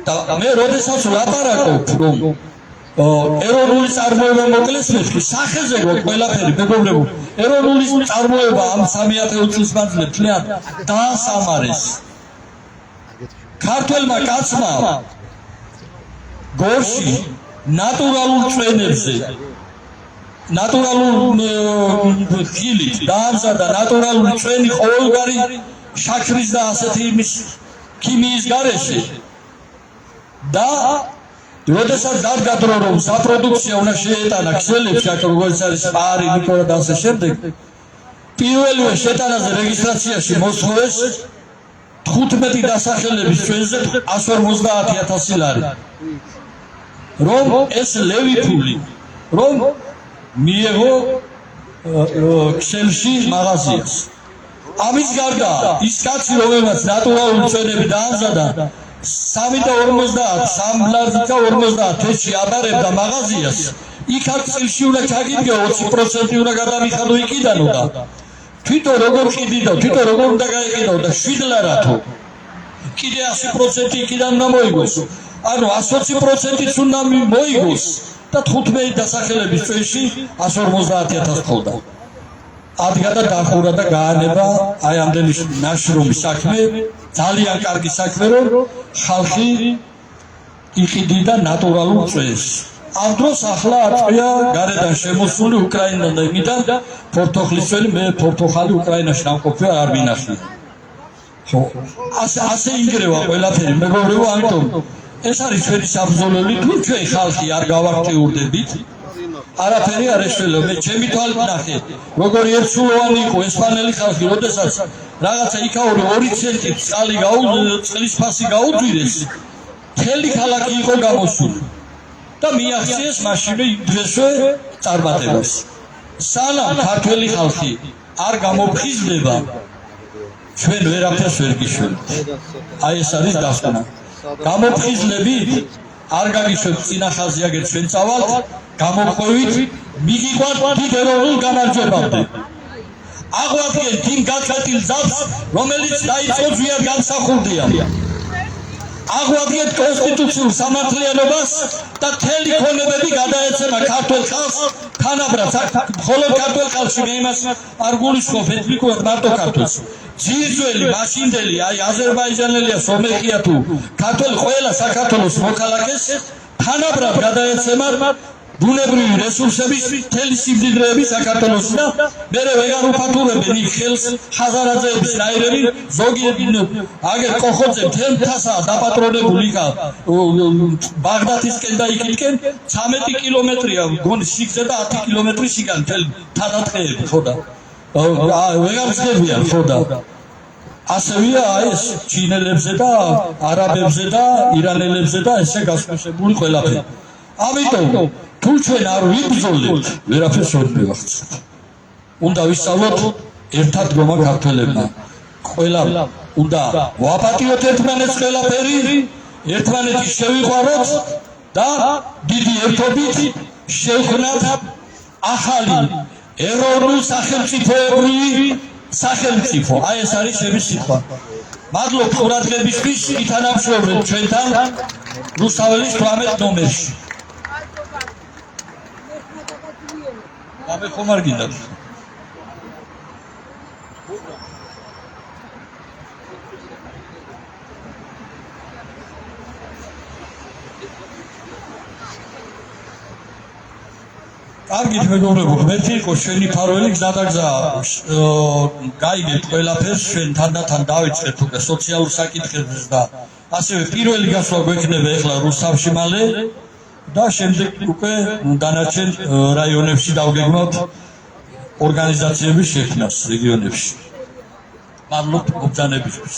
და მე როდესაც ლაპარაკობ რომ ეროვნული წარმოება მოკლეს მეთქი სახეზე გვაქვს ყველაფერი მეგობრებო ეროვნული წარმოება ამ 300 წლის მანძილზე თლიან დაასამარეს ქართველმა კაცმა გორში ნატურალურ წვენებზე ნატურალურ ხილით დაამზადა ნატურალური წვენი ყოველგვარი შაქრის და ასეთი იმის ქიმიის გარეშე და როდესაც დადგა რომ საპროდუქციო უნდა შეეტანა ქსელებში აქ როგორც არის პარი ნიკორა და ასე შემდეგ პირველივე შეტანაზე რეგისტრაციაში მოსწოვეს 15 დასახელების ჩვენზე 150,000 ლარი რომ ეს ლევიფული რომ მიიღო ქსელში მაღაზიას ამის გარდა ის კაცი რომელმაც ნატურალური წვენები დაამზადა 350 350 თეთრში აბარებდა მაღაზიას იქ აქ წილში უნდა ჩაგიდგა 20% უნდა გადამიხადო იქიდანო და თვითონ როგორ ყიდიდო თვითონ როგორ უნდა გაიყიდო და 7 ლარათო კიდე 100% იქიდან უნდა მოიგოს ანუ 120%-იც უნდა მოიგოს და 15 დასახელების წვენში 150,000 ხოდა ადგა და დახურა და გაანება აი ამდენი ნაშრომი საქმე ძალიან კარგი საქმე რომ ხალხი იყიდიდა ნატურალურ წვენს ამ დროს ახლა აწია გარედან შემოსული უკრაინიდან და იმიდან პორტოხლის წვენი მე პორტოხალი უკრაინაში დამყოფია არ მინახია ხო ასე ინგრევა ყველაფერი მეგობრებო ამიტომ ეს არის ჩვენი საბრძოლელი თუ ჩვენ ხალხი არ გავაქტიურდებით არაფერი არ ეშველო მე ჩემი თვალით ნახე როგორი ერთსულოვანი იყო ესპანელი ხალხი როდესაც რაღაცა იქაური 2 ცენტი წყლის ფასი გაუძვირეს მთელი ქალაქი იყო გამოსული და მიაღწიეს მაშინვე დღესვე წარმატებას სანამ ქართველი ხალხი არ გამოფხიზდება ჩვენ ვერაფერს ვერ გიშვებთ აი ეს არის დასკვნა გამოფხიზლებით არ გაგიშვებთ წინა ხაზი აგერ ჩვენ წავალთ გამოყვევით მიგიყვართ დიდ ეროვნულ გამარჯვებამდე აღვადგენთ იმ გაქრატილ ძაბს რომელიც დაიწყო ძვიად გამსახურდია აღვადგენთ კონსტიტუციურ სამართლიანობას და მთელი ქონებები გადაეცემა ქართველ ხალხს თანაბრად მხოლოდ ქართველ ხალხში მე იმას არ გულისხმობ ეთნიკურად მარტო ქართველს ძირძველი მაშინდელი აი აზერბაიჯანელია სომეხია თუ ქართველ ყველა საქართველოს მოქალაქეს თანაბრად გადაეცემა ბუნებრივი რესურსების მთელი სიმდიდრეები საქართველოს და მერე ვეღარ უფათურებენ იქ ხელს ხაზარაძეების რაირები ზოგიერთი აგერ კოხოძე მთელთასა დაპატრონებული იქა ბაღდათისკენ და იქითკენ 13 კილომეტრია გონი სიგრძე და 10 კილომეტრი სიგან მთელ თანატყეები ხო და ვეღარ ძლებიან ხო და ასევია ეს ჩინელებზე და არაბებზე და ირანელებზე და ესე გასვლა ყველაფერი ამიტომ თუ ჩვენ არ ვიბრძოლებთ ვერაფერს ვერ მივახცევთ უნდა ვისწავლოთ ერთად გომა ქართველებმა ყველა უნდა ვაპატიოთ ერთმანეთს ყველაფერი ერთმანეთი შევიყვაროთ და დიდი ერთობით შევქმნათ ახალი ეროვნულ სახელმწიფოებრივი სახელმწიფო აი ეს არის ჩემი სიტყვა მადლობ ყურადღებისთვის ითანამშრომლეთ ჩვენთან რუსთაველის 18 ნომერში ამე ხომ არ გინდა კარგით მეგობრებო ღმერთი იყოს ჩვენი ფარველი გზადაგზა გაიგებთ ყველაფერს ჩვენ თანდათან დავიწყებთ უკვე სოციალურ საკითხებს და ასევე პირველი გასვლა გვექნება ეხლა რუსთავში მალე და შემდეგ უკვე დანარჩენ რაიონებში დავგეგმავთ ორგანიზაციების შექმნას რეგიონებში. მადლობ მობრძანებისთვის.